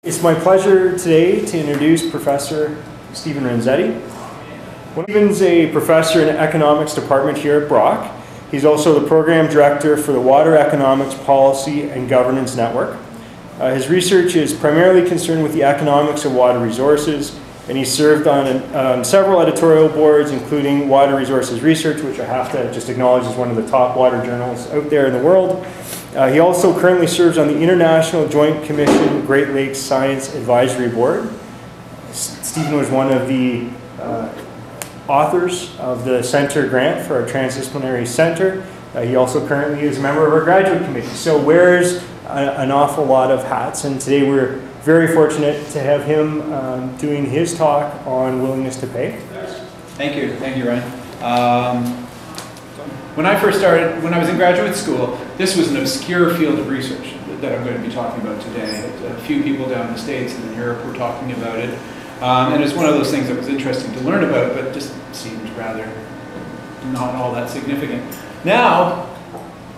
It's my pleasure today to introduce Professor Stephen Renzetti. Stephen's a professor in the economics department here at Brock. He's also the program director for the Water Economics Policy and Governance Network. His research is primarily concerned with the economics of water resources, and he's served on several editorial boards, including Water Resources Research, which I have to just acknowledge is one of the top water journals out there in the world. He also currently serves on the International Joint Commission Great Lakes Science Advisory Board. Stephen was one of the authors of the Center Grant for our Transdisciplinary Center. He also currently is a member of our graduate committee, so wears an awful lot of hats, and today we're very fortunate to have him doing his talk on willingness to pay. Thank you, Ryan. When I first started, when I was in graduate school, this was an obscure field of research that I'm going to be talking about today. A few people down in the States and in Europe were talking about it. And it's one of those things that was interesting to learn about, but just seemed rather not all that significant. Now,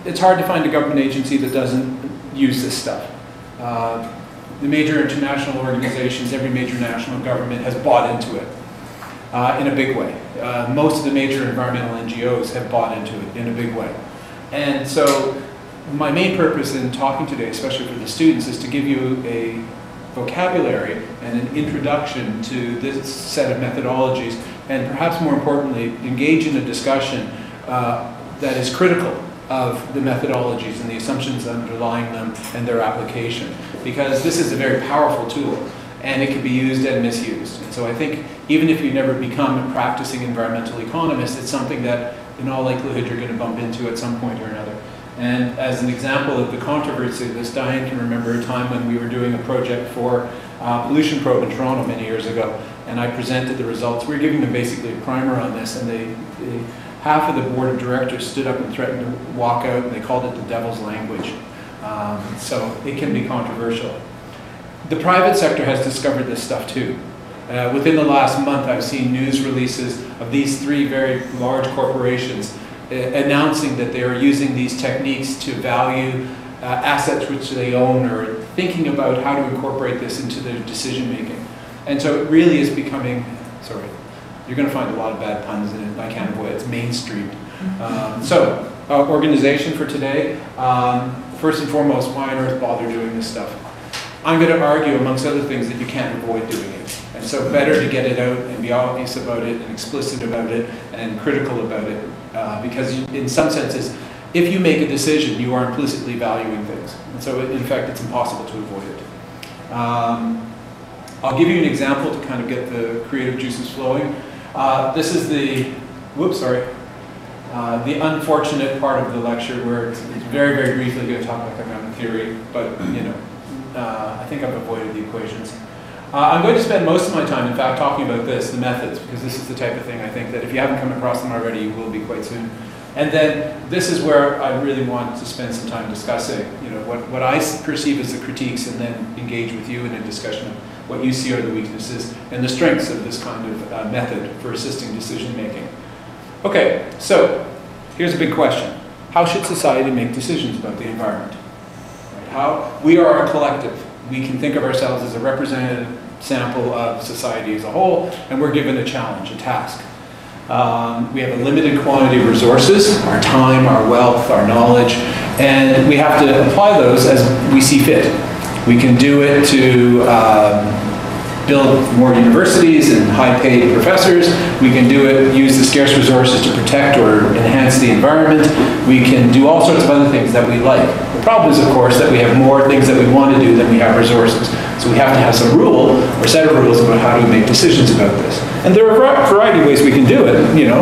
it's hard to find a government agency that doesn't use this stuff. The major international organizations, every major national government has bought into it in a big way. Most of the major environmental NGOs have bought into it in a big way. And so my main purpose in talking today, especially for the students, is to give you a vocabulary and an introduction to this set of methodologies, and perhaps more importantly, engage in a discussion that is critical of the methodologies and the assumptions underlying them and their application. Because this is a very powerful tool, and it can be used and misused. And so I think even if you never become a practicing environmental economist, it's something that in all likelihood you're going to bump into at some point or another. And as an example of the controversy of this, Diane can remember a time when we were doing a project for pollution probe in Toronto many years ago, and I presented the results. We were giving them basically a primer on this, and half of the board of directors stood up and threatened to walk out, and they called it the devil's language. So it can be controversial. The private sector has discovered this stuff too. Within the last month, I've seen news releases of these three very large corporations announcing that they are using these techniques to value assets which they own, or thinking about how to incorporate this into their decision making. And so it really is becoming, sorry, you're going to find a lot of bad puns in it, I can't avoid it, it's mainstream. Organization for today, first and foremost, why on earth bother doing this stuff? I'm going to argue, amongst other things, that you can't avoid doing it. And so better to get it out and be obvious about it and explicit about it and critical about it. Because in some senses, if you make a decision, you are implicitly valuing things. And so in fact, it's impossible to avoid it. I'll give you an example to kind of get the creative juices flowing. This is the, the unfortunate part of the lecture where it's very, very briefly going to talk about economic theory, but you know, I think I've avoided the equations. I'm going to spend most of my time, in fact, talking about this, the methods, because this is the type of thing I think that if you haven't come across them already, you will be quite soon. And then this is where I really want to spend some time discussing, you know, what I perceive as the critiques, and then engage with you in a discussion of what you see are the weaknesses and the strengths of this kind of method for assisting decision making. Okay, so here's a big question. How should society make decisions about the environment? We are a collective. We can think of ourselves as a representative sample of society as a whole, and we're given a challenge, a task. We have a limited quantity of resources, our time, our wealth, our knowledge, and we have to apply those as we see fit. We can do it to build more universities and high-paid professors. We can do it, use the scarce resources to protect or enhance the environment. We can do all sorts of other things that we like. The problem is, of course, that we have more things that we want to do than we have resources. So we have to have some rule or set of rules about how to make decisions about this. And there are a variety of ways we can do it. You know,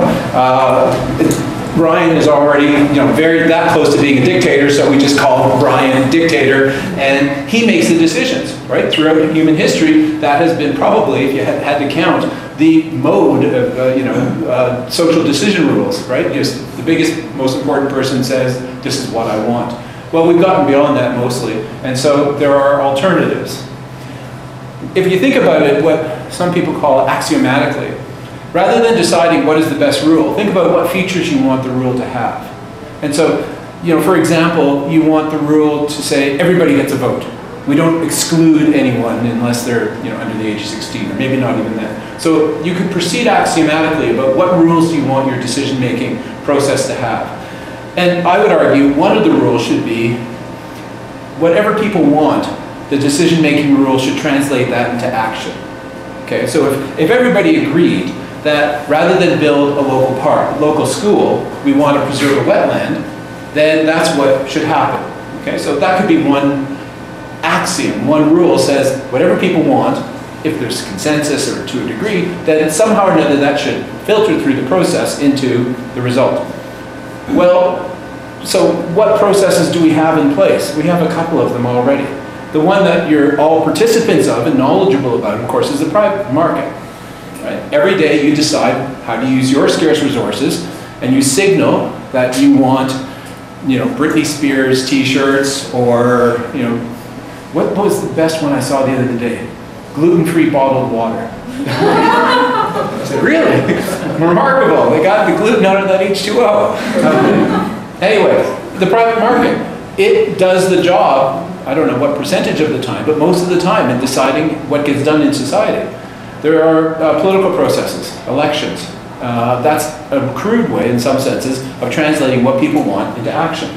Ryan is already, you know, that close to being a dictator, so we just call Ryan dictator, and he makes the decisions, right? Throughout human history, that has been probably, if you had to count, the mode of, social decision rules, right? Just the biggest, most important person says, this is what I want. Well, we've gotten beyond that mostly, and so there are alternatives. If you think about it, what some people call axiomatically, rather than deciding what is the best rule, think about what features you want the rule to have. And so, you know, for example, you want the rule to say everybody gets a vote. We don't exclude anyone unless they're under the age of 16, or maybe not even then. So you could proceed axiomatically about what rules do you want your decision-making process to have. And I would argue one of the rules should be whatever people want, the decision-making rule should translate that into action. Okay, so if everybody agreed that rather than build a local park, local school, we want to preserve a wetland, then that's what should happen. Okay, so that could be one axiom, one rule says whatever people want, if there's consensus or to a degree, then somehow or another that should filter through the process into the result. Well, so what processes do we have in place? We have a couple of them already. The one that you're all participants of and knowledgeable about, of course, is the private market. Right? Every day you decide how to use your scarce resources, and you signal that you want, Britney Spears t-shirts, or, what was the best one I saw the other day? Gluten-free bottled water. I said, really? Remarkable. They got the gluten out of that H2O. Anyway, the private market, it does the job, I don't know what percentage of the time, but most of the time in deciding what gets done in society. There are political processes, elections. That's a crude way, in some senses, of translating what people want into action.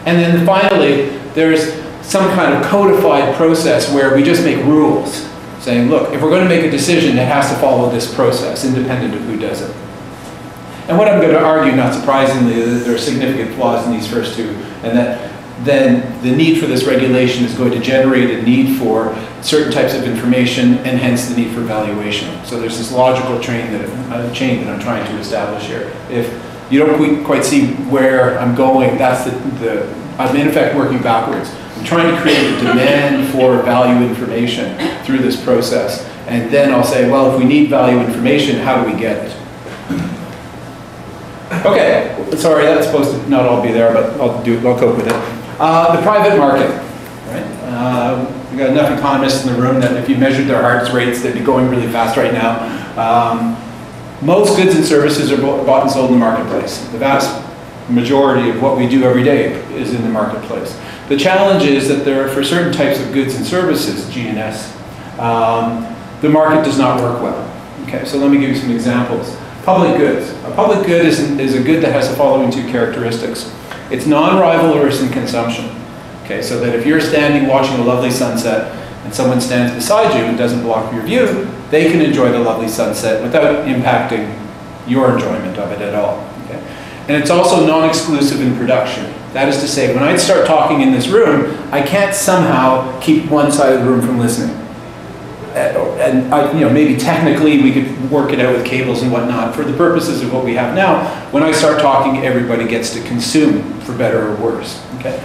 And then finally, there's some kind of codified process where we just make rules, saying, look, if we're going to make a decision, it has to follow this process, independent of who does it. And what I'm going to argue, not surprisingly, is that there are significant flaws in these first two, and that then the need for this regulation is going to generate a need for certain types of information, and hence the need for valuation. So there's this logical chain that I'm trying to establish here. If you don't quite see where I'm going, that's I'm in effect working backwards. I'm trying to create a demand for value information through this process. And then I'll say, well, if we need value information, how do we get it? Okay, sorry, that's supposed to not all be there, but I'll cope with it. The private market, right? We've got enough economists in the room that if you measured their heart rates, they'd be going really fast right now. Most goods and services are bought and sold in the marketplace. The vast majority of what we do every day is in the marketplace. The challenge is that for certain types of goods and services, G&S, the market does not work well. Okay, so let me give you some examples. Public goods. A public good is a good that has the following two characteristics. It's non-rivalrous in consumption. Okay, so that if you're standing watching a lovely sunset and someone stands beside you and doesn't block your view, they can enjoy the lovely sunset without impacting your enjoyment of it at all. Okay? And it's also non-exclusive in production. That is to say, when I start talking in this room, I can't somehow keep one side of the room from listening. And maybe technically we could work it out with cables and whatnot. For the purposes of what we have now, when I start talking, everybody gets to consume, for better or worse. Okay?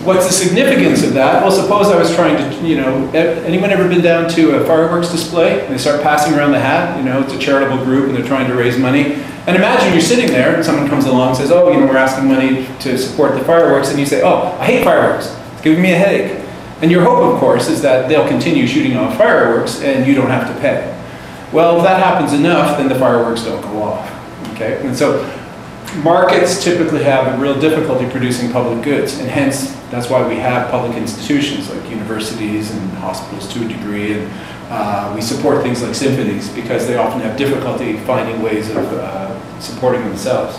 What's the significance of that? Well, suppose I was trying to, anyone ever been down to a fireworks display and they start passing around the hat? It's a charitable group and they're trying to raise money. And imagine you're sitting there and someone comes along and says, oh, we're asking money to support the fireworks. And you say, oh, I hate fireworks. It's giving me a headache. And your hope, of course, is that they'll continue shooting off fireworks and you don't have to pay. Well, if that happens enough, then the fireworks don't go off. Okay? And so markets typically have a real difficulty producing public goods, and hence that's why we have public institutions like universities and hospitals to a degree, and we support things like symphonies because they often have difficulty finding ways of supporting themselves.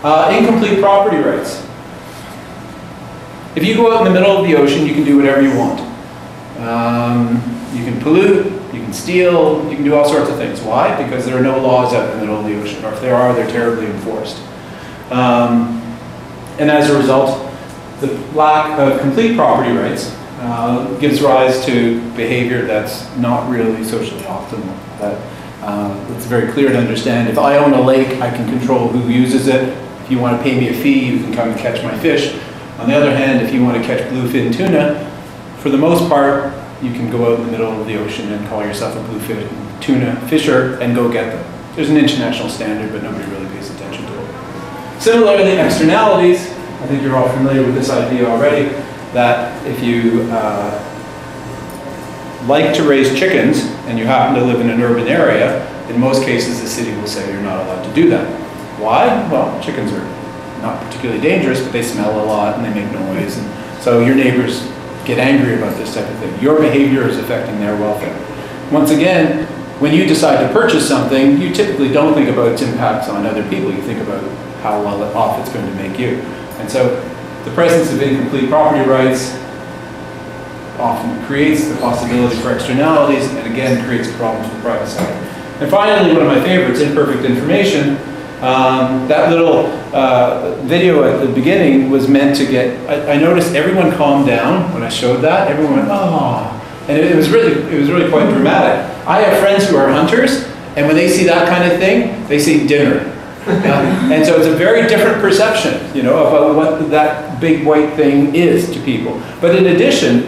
Incomplete property rights. If you go out in the middle of the ocean, you can do whatever you want. You can pollute, you can steal, you can do all sorts of things. Why? Because there are no laws out in the middle of the ocean, or if there are, they're terribly enforced. And as a result, the lack of complete property rights gives rise to behavior that's not really socially optimal. It's very clear to understand. If I own a lake, I can control who uses it. If you want to pay me a fee, you can come and catch my fish. On the other hand, if you want to catch bluefin tuna, for the most part, you can go out in the middle of the ocean and call yourself a bluefin tuna fisher and go get them. There's an international standard, but nobody really pays attention to it. Similarly, externalities. I think you're all familiar with this idea already, that if you like to raise chickens and you happen to live in an urban area, in most cases the city will say you're not allowed to do that. Why? Well, chickens are not particularly dangerous, but they smell a lot and they make noise, and so your neighbors get angry about this type of thing. Your behavior is affecting their welfare. Once again, when you decide to purchase something, you typically don't think about its impacts on other people. You think about how well off it's going to make you. And so the presence of incomplete property rights often creates the possibility for externalities, and again creates problems for the private sector. And finally, one of my favorites, imperfect information. That little video at the beginning was meant to get, I noticed everyone calmed down when I showed that. Everyone went, oh. And it was really quite dramatic. I have friends who are hunters, and when they see that kind of thing, they see dinner. And so it's a very different perception, you know, about what that big white thing is to people. But in addition,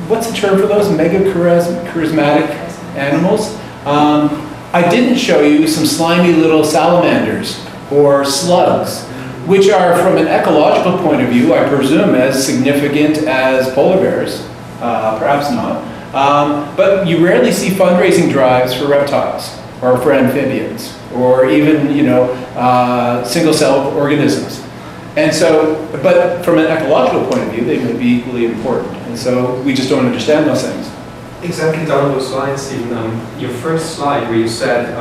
what's the term for those mega charismatic animals? I didn't show you some slimy little salamanders or slugs, which are, from an ecological point of view, I presume, as significant as polar bears. Perhaps not. But you rarely see fundraising drives for reptiles or for amphibians or even, you know, single-celled organisms. And so, but from an ecological point of view, they may be equally important. And so we just don't understand those things. Exactly down those lines, Stephen. Your first slide where you said,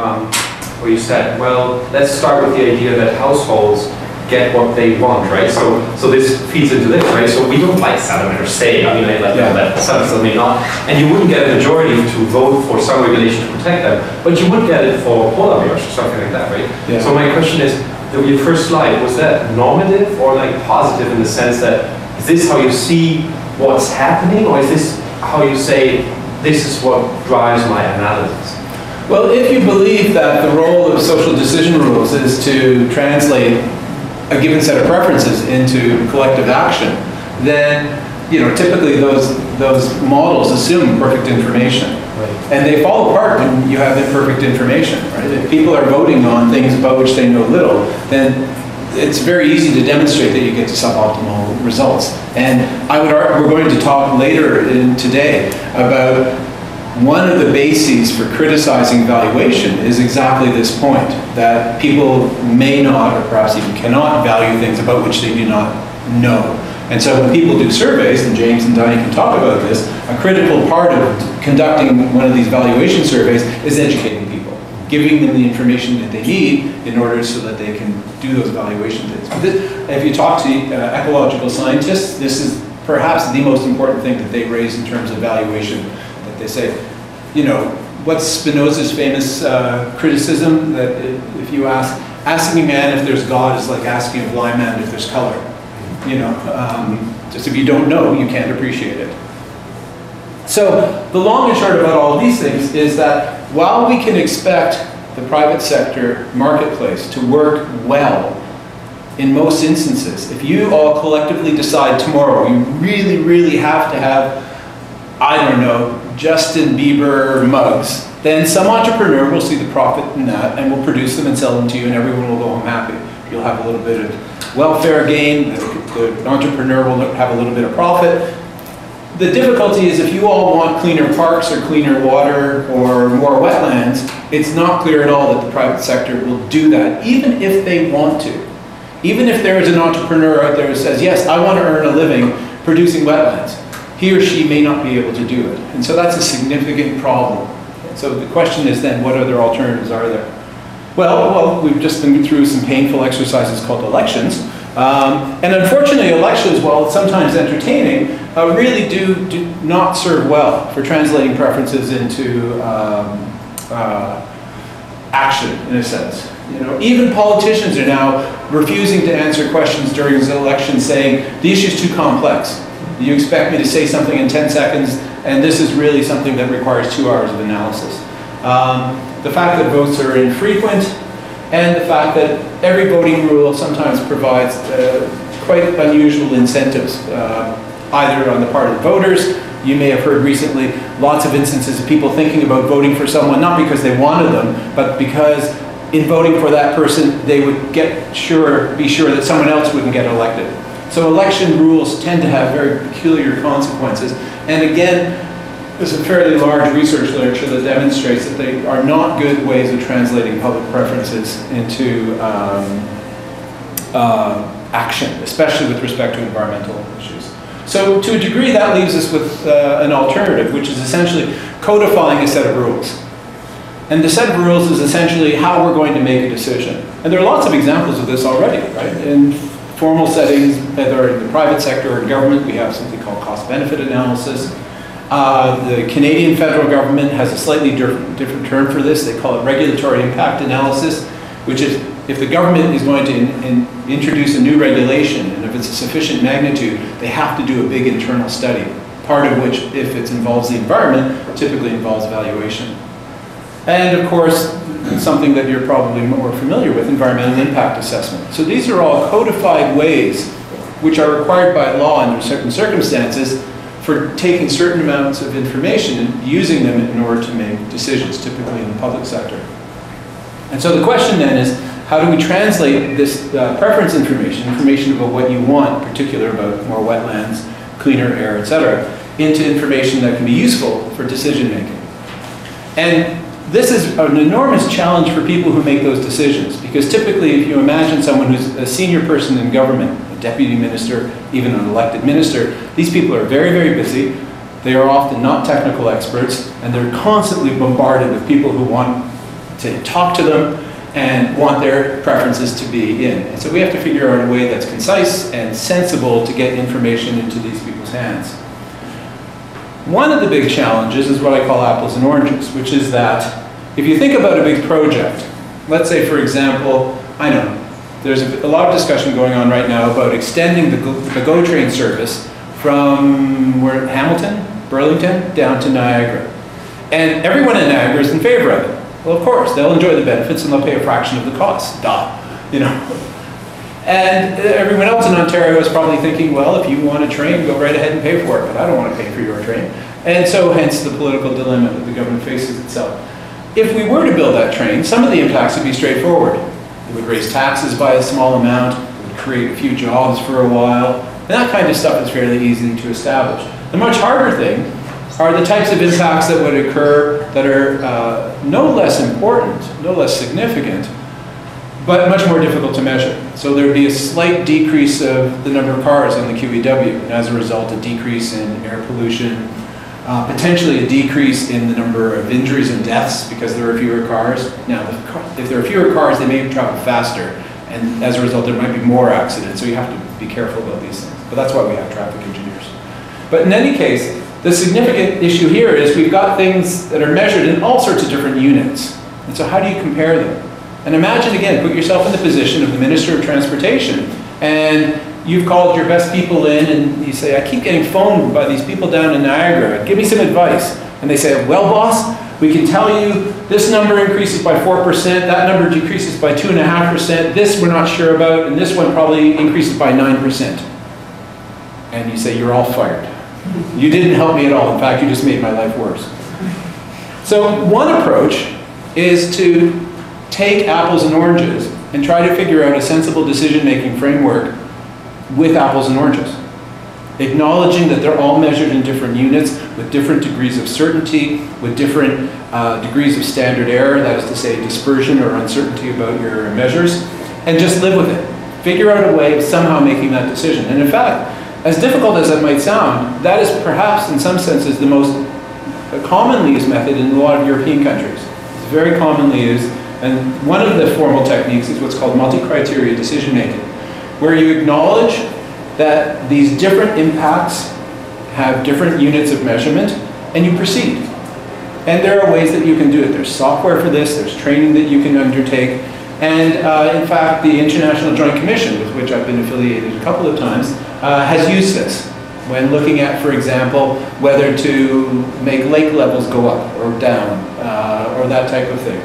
well, let's start with the idea that households get what they want, right? So this feeds into this, right? So we don't like salamanders staying. I mean, I like that some may not. And you wouldn't get a majority to vote for some regulation to protect them, but you would get it for polar bears or something like that, right? Yeah. So my question is, your first slide, was that normative or like positive in the sense that, is this how you see what's happening, or is this how you say, this is what drives my analysis? Well, if you believe that the role of social decision rules is to translate a given set of preferences into collective action, then, you know, typically those models assume perfect information. Right. And they fall apart when you have imperfect information, right? If people are voting on things about which they know little, then it's very easy to demonstrate that you get to suboptimal results. And I would argue, we're going to talk later today about one of the bases for criticizing valuation is exactly this point, that people may not, or perhaps even cannot, value things about which they do not know. And so when people do surveys, and James and Diney can talk about this, a critical part of conducting one of these valuation surveys is educating people, giving them the information that they need in order so that they can do those valuation things. If you talk to ecological scientists, this is perhaps the most important thing that they raise in terms of valuation. That they say, you know, what's Spinoza's famous criticism that if you asking a man if there's God is like asking a blind man if there's color. You know, just if you don't know, you can't appreciate it. So the long and short about all of these things is that while we can expect the private sector marketplace to work well in most instances, if you all collectively decide tomorrow you really, really have to have, I don't know, Justin Bieber mugs, then some entrepreneur will see the profit in that and will produce them and sell them to you, and everyone will go home happy. You'll have a little bit of welfare gain, the entrepreneur will have a little bit of profit. The difficulty is if you all want cleaner parks or cleaner water or more wetlands, it's not clear at all that the private sector will do that, even if they want to. Even if there is an entrepreneur out there who says, yes, I want to earn a living producing wetlands, he or she may not be able to do it. And so that's a significant problem. So the question is then, what other alternatives are there? Well, we've just been through some painful exercises called elections. And unfortunately, elections, while it's sometimes entertaining, really do not serve well for translating preferences into action, in a sense. You know, even politicians are now refusing to answer questions during the election, saying, the issue's too complex. You expect me to say something in 10 seconds, and this is really something that requires 2 hours of analysis. The fact that votes are infrequent, and the fact that every voting rule sometimes provides quite unusual incentives, either on the part of voters. You may have heard recently lots of instances of people thinking about voting for someone not because they wanted them, but because in voting for that person they would be sure that someone else wouldn't get elected. So election rules tend to have very peculiar consequences. And again, there's a fairly large research literature that demonstrates that they are not good ways of translating public preferences into action, especially with respect to environmental issues. So to a degree, that leaves us with an alternative, which is essentially codifying a set of rules. And the set of rules is essentially how we're going to make a decision. And there are lots of examples of this already, right? In formal settings, whether in the private sector or government, we have something called cost-benefit analysis. The Canadian federal government has a slightly different term for this. They call it regulatory impact analysis, which is if the government is going to introduce a new regulation, and if it's a sufficient magnitude, they have to do a big internal study, part of which, if it involves the environment, typically involves valuation. And of course, something that you're probably more familiar with, environmental impact assessment. So these are all codified ways which are required by law under certain circumstances for taking certain amounts of information and using them in order to make decisions, typically in the public sector. And so the question then is, how do we translate this preference information about what you want, in particular about more wetlands, cleaner air, etc., into information that can be useful for decision making? And this is an enormous challenge for people who make those decisions, because typically if you imagine someone who's a senior person in government, a deputy minister, even an elected minister, these people are very, very busy. They are often not technical experts, and they're constantly bombarded with people who want to talk to them and want their preferences to be in. And so we have to figure out a way that's concise and sensible to get information into these people's hands. One of the big challenges is what I call apples and oranges, which is that if you think about a big project, let's say for example, I know, there's a lot of discussion going on right now about extending the GO train service from Hamilton, Burlington, down to Niagara. And everyone in Niagara is in favor of it. Well, of course, they'll enjoy the benefits and they'll pay a fraction of the cost, you know. And everyone else in Ontario is probably thinking, well, if you want a train, go right ahead and pay for it, but I don't want to pay for your train. And so hence the political dilemma that the government faces itself. If we were to build that train, some of the impacts would be straightforward. It would raise taxes by a small amount, it would create a few jobs for a while, and that kind of stuff is fairly easy to establish. The much harder thing are the types of impacts that would occur that are no less important, no less significant, but much more difficult to measure. So there would be a slight decrease of the number of cars on the QEW, and as a result, a decrease in air pollution, potentially a decrease in the number of injuries and deaths because there are fewer cars. Now, if there are fewer cars, they may travel faster, and as a result, there might be more accidents, so you have to be careful about these things. But that's why we have traffic engineers. But in any case, the significant issue here is we've got things that are measured in all sorts of different units. And so how do you compare them? And imagine, again, put yourself in the position of the Minister of Transportation, and you've called your best people in, and you say, I keep getting phoned by these people down in Niagara. Give me some advice. And they say, well, boss, we can tell you this number increases by 4%, that number decreases by 2.5%, this we're not sure about, and this one probably increases by 9%. And you say, you're all fired. You didn't help me at all. In fact, you just made my life worse. So one approach is to take apples and oranges and try to figure out a sensible decision-making framework with apples and oranges, acknowledging that they're all measured in different units with different degrees of certainty, with different degrees of standard error, that is to say dispersion or uncertainty about your measures, and just live with it. Figure out a way of somehow making that decision. And in fact, as difficult as that might sound, that is perhaps in some senses the most commonly used method in a lot of European countries. It's very commonly used, and one of the formal techniques is what's called multi-criteria decision making, where you acknowledge that these different impacts have different units of measurement, and you proceed. And there are ways that you can do it. There's software for this, there's training that you can undertake, and in fact, the International Joint Commission, with which I've been affiliated a couple of times, has used this when looking at, for example, whether to make lake levels go up or down, or that type of thing.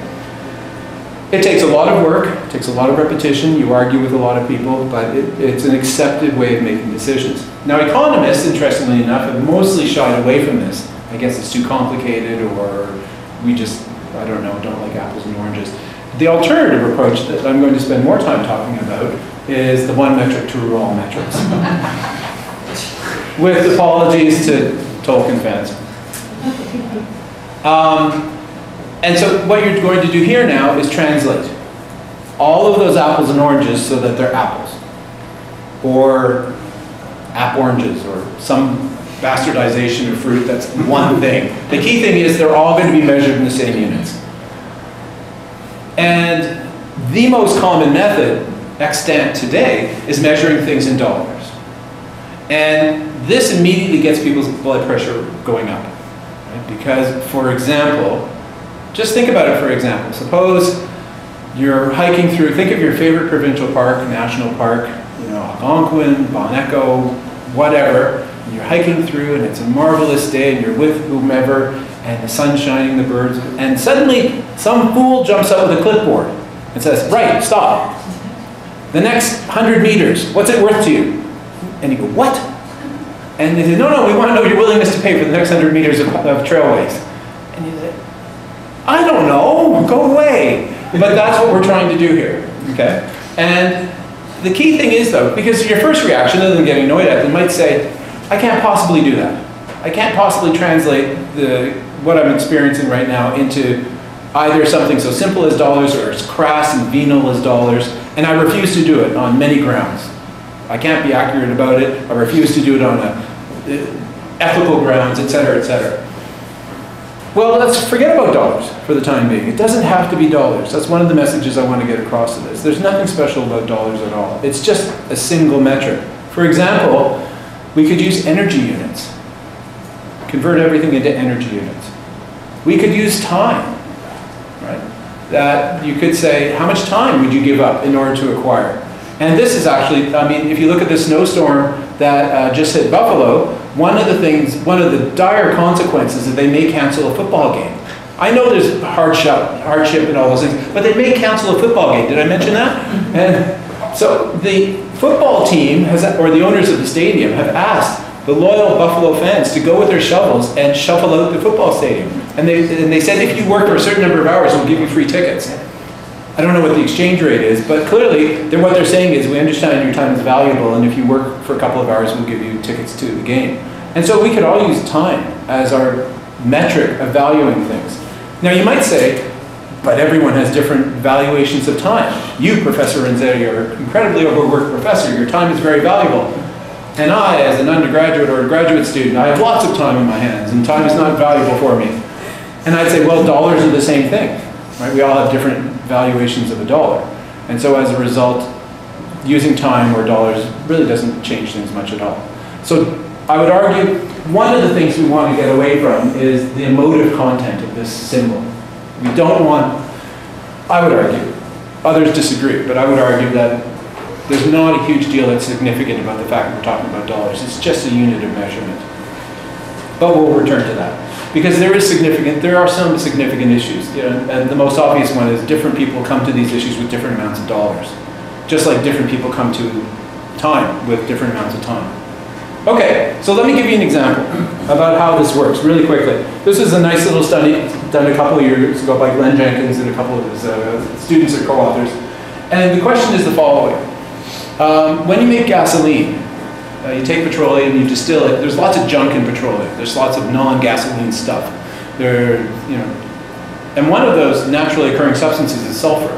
It takes a lot of work, it takes a lot of repetition, you argue with a lot of people, but it's an accepted way of making decisions. Now, economists, interestingly enough, have mostly shied away from this. I guess it's too complicated, or we just, I don't know, don't like apples and oranges. The alternative approach that I'm going to spend more time talking about is the one metric to rule all metrics. With apologies to Tolkien fans. And so what you're going to do here now is translate all of those apples and oranges so that they're apples. Or app oranges or some bastardization of fruit. That's one thing. The key thing is they're all going to be measured in the same units. And the most common method extant today is measuring things in dollars. And this immediately gets people's blood pressure going up. Right? Because, for example, just think about it for example. Suppose you're hiking through, think of your favorite provincial park, national park, you know, Algonquin, Bon Echo, whatever. And you're hiking through and it's a marvelous day and you're with whomever and the sun's shining, the birds, and suddenly some fool jumps up with a clipboard and says, right, stop. The next 100 meters, what's it worth to you? And you go, what? And they say, no, no, we want to know your willingness to pay for the next 100 meters of trailways. And you say, I don't know, go away. But that's what we're trying to do here, okay? And the key thing is though, because your first reaction, other than getting annoyed at them, might say, I can't possibly do that. I can't possibly translate what I'm experiencing right now into either something so simple as dollars or as crass and venal as dollars, and I refuse to do it on many grounds. I can't be accurate about it, I refuse to do it on ethical grounds, etc., etc. Well, let's forget about dollars for the time being. It doesn't have to be dollars. That's one of the messages I want to get across to this. There's nothing special about dollars at all. It's just a single metric. For example, we could use energy units. Convert everything into energy units. We could use time, right? That you could say, how much time would you give up in order to acquire? And this is actually, I mean, if you look at the snowstorm that just hit Buffalo, one of the dire consequences is that they may cancel a football game. I know there's hardship and all those things, but they may cancel a football game. Did I mention that? And so the football team or the owners of the stadium have asked the loyal Buffalo fans to go with their shovels and shovel out the football stadium. And they said if you work for a certain number of hours, we'll give you free tickets. I don't know what the exchange rate is, but clearly what they're saying is we understand your time is valuable, and if you work for a couple of hours, we'll give you tickets to the game. And so we could all use time as our metric of valuing things. Now you might say, but everyone has different valuations of time. You, Professor Renzetti, are an incredibly overworked professor. Your time is very valuable. And I, as an undergraduate or a graduate student, I have lots of time in my hands, and time is not valuable for me. And I'd say, well, dollars are the same thing. Right? We all have different valuations of a dollar. And so as a result, using time or dollars really doesn't change things much at all. So I would argue one of the things we want to get away from is the emotive content of this symbol. We don't want, I would argue, others disagree, but I would argue that there's not a huge deal that's significant about the fact that we're talking about dollars. It's just a unit of measurement. But we'll return to that. Because there are some significant issues. You know, and the most obvious one is different people come to these issues with different amounts of dollars. Just like different people come to time with different amounts of time. Okay, so let me give you an example about how this works really quickly. This is a nice little study done a couple of years ago by Glenn Jenkins and a couple of his students or co-authors. And the question is the following. When you make gasoline, you take petroleum, you distill it. There's lots of junk in petroleum. There's lots of non-gasoline stuff. And one of those naturally occurring substances is sulfur.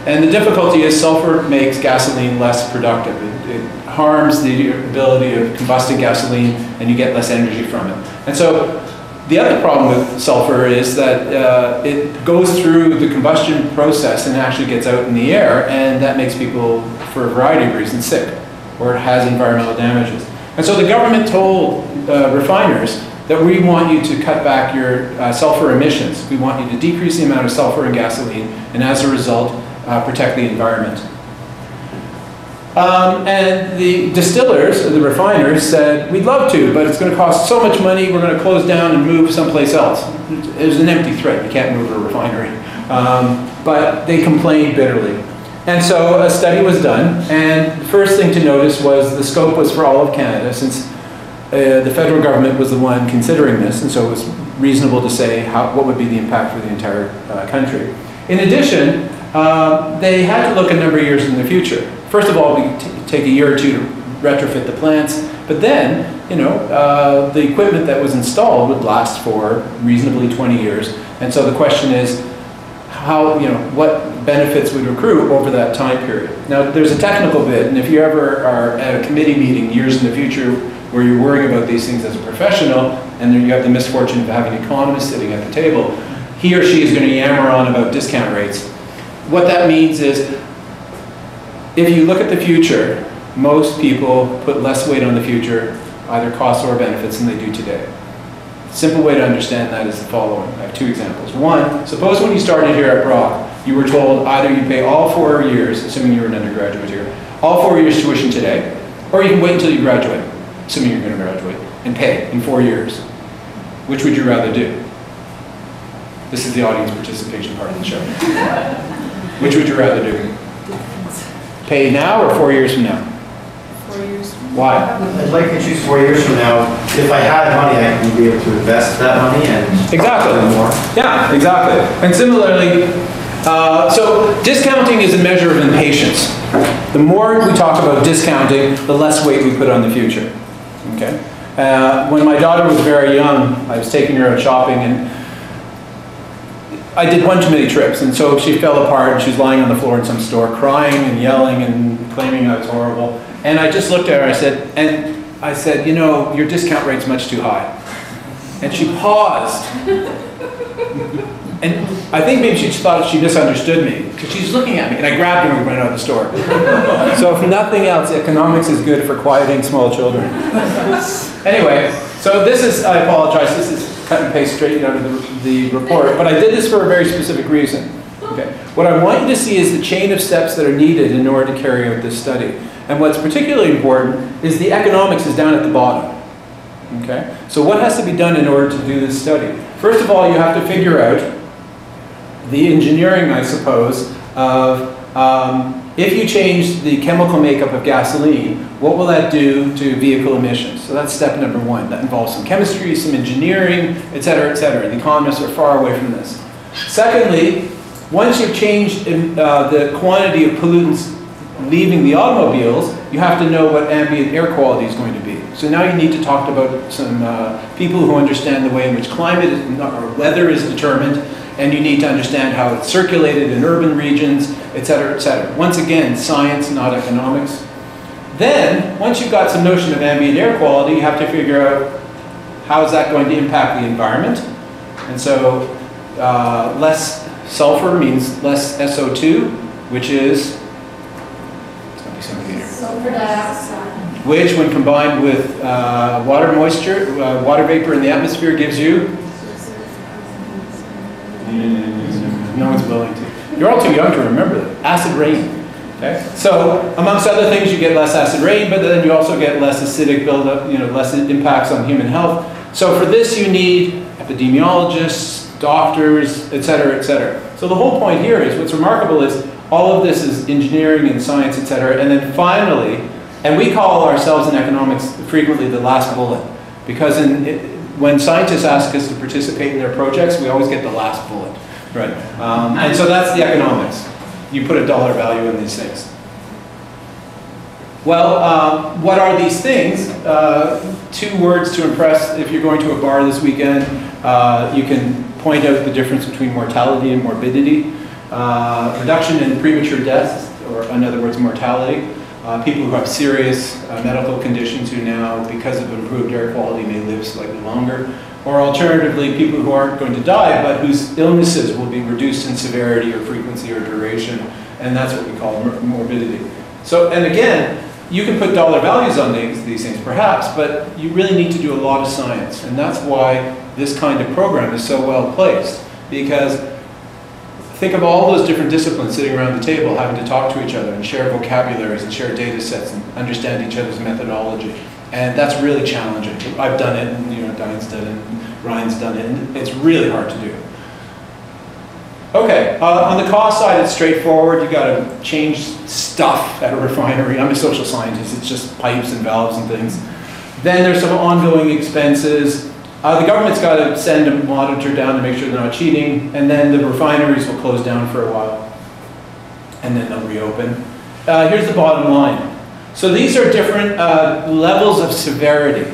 And the difficulty is sulfur makes gasoline less productive. It harms the ability of combusting gasoline, and you get less energy from it. And so the other problem with sulfur is that it goes through the combustion process and actually gets out in the air, and that makes people, for a variety of reasons, sick, or it has environmental damages. And so the government told refiners that we want you to cut back your sulfur emissions. We want you to decrease the amount of sulfur in gasoline, and as a result, protect the environment. And the distillers, or the refiners, said, we'd love to, but it's going to cost so much money, we're going to close down and move someplace else. It was an empty threat, you can't move a refinery. But they complained bitterly. And so a study was done, and the first thing to notice was the scope was for all of Canada, since the federal government was the one considering this, and so it was reasonable to say what would be the impact for the entire country. In addition, they had to look a number of years in the future. First of all, we take a year or two to retrofit the plants, but then, the equipment that was installed would last for reasonably 20 years. And so the question is, how, what benefits would accrue over that time period. Now, there's a technical bit, and if you ever are at a committee meeting years in the future where you're worrying about these things as a professional, and then you have the misfortune of having an economist sitting at the table, he or she is going to yammer on about discount rates. What that means is, if you look at the future, most people put less weight on the future, either costs or benefits, than they do today. Simple way to understand that is the following. I have two examples. One, suppose when you started here at Brock, you were told either you pay all 4 years, assuming you're an undergraduate here, all 4 years tuition today, or you can wait until you graduate, assuming you're going to graduate, and pay in 4 years. Which would you rather do? This is the audience participation part of the show. Which would you rather do? Pay now or 4 years from now? 4 years. Why? I'd like to choose 4 years from now. If I had money, I would be able to invest that money and exactly more. Yeah, exactly. And similarly, so discounting is a measure of impatience. The more we talk about discounting, the less weight we put on the future. Okay. When my daughter was very young, I was taking her out shopping, and I did one too many trips, and so she fell apart, and she was lying on the floor in some store, crying and yelling and claiming I was horrible. And I just looked at her, I said, your discount rate's much too high. And she paused. And I think maybe she thought she misunderstood me, because she's looking at me, and I grabbed her and we went out of the store. So if nothing else, economics is good for quieting small children. Anyway, so this is, I apologize, this is cut and paste straight out of the report, but I did this for a very specific reason. Okay. What I want you to see is the chain of steps that are needed in order to carry out this study. And what's particularly important is the economics is down at the bottom. Okay? So what has to be done in order to do this study? First of all, you have to figure out the engineering, I suppose, of if you change the chemical makeup of gasoline, what will that do to vehicle emissions? So that's step number one. That involves some chemistry, some engineering, et cetera, et cetera. The economists are far away from this. Secondly, once you've changed the quantity of pollutants leaving the automobiles, you have to know what ambient air quality is going to be. So now you need to talk about some people who understand the way in which climate or weather is determined, and you need to understand how it's circulated in urban regions, et cetera, et cetera. Once again, science, not economics. Then, once you've got some notion of ambient air quality, you have to figure out how is that going to impact the environment. And so less sulfur means less SO2, which is Sulfur dioxide. which, when combined with water moisture, water vapor in the atmosphere, gives you? No one's willing to. You're all too young to remember that. Acid rain. Okay? So, amongst other things, you get less acid rain, but then you also get less acidic buildup, less impacts on human health. So for this, you need epidemiologists, doctors, et cetera, et cetera. So the whole point here is, what's remarkable is, all of this is engineering and science, et cetera, and then finally, and we call ourselves in economics frequently the last bullet, because when scientists ask us to participate in their projects, we always get the last bullet, right? And so that's the economics. You put a dollar value in these things. Well, what are these things? 2 words to impress if you're going to a bar this weekend. You can point out the difference between mortality and morbidity. Reduction in premature deaths, or in other words, mortality. People who have serious medical conditions who now, because of improved air quality, may live slightly longer. Or alternatively, people who aren't going to die, but whose illnesses will be reduced in severity or frequency or duration. And that's what we call morbidity. So, and again, you can put dollar values on these things, perhaps, but you really need to do a lot of science. And that's why this kind of program is so well placed. Because think of all those different disciplines sitting around the table having to talk to each other and share vocabularies and share data sets and understand each other's methodology. And that's really challenging. I've done it, and Diane's done it, and Ryan's done it, and it's really hard to do. Okay, on the cost side, it's straightforward. You've got to change stuff at a refinery. I'm a social scientist. It's just pipes and valves and things. Then there's some ongoing expenses. The government's got to send a monitor down to make sure they're not cheating, and then the refineries will close down for a while, and then they'll reopen. Here's the bottom line. So these are different levels of severity.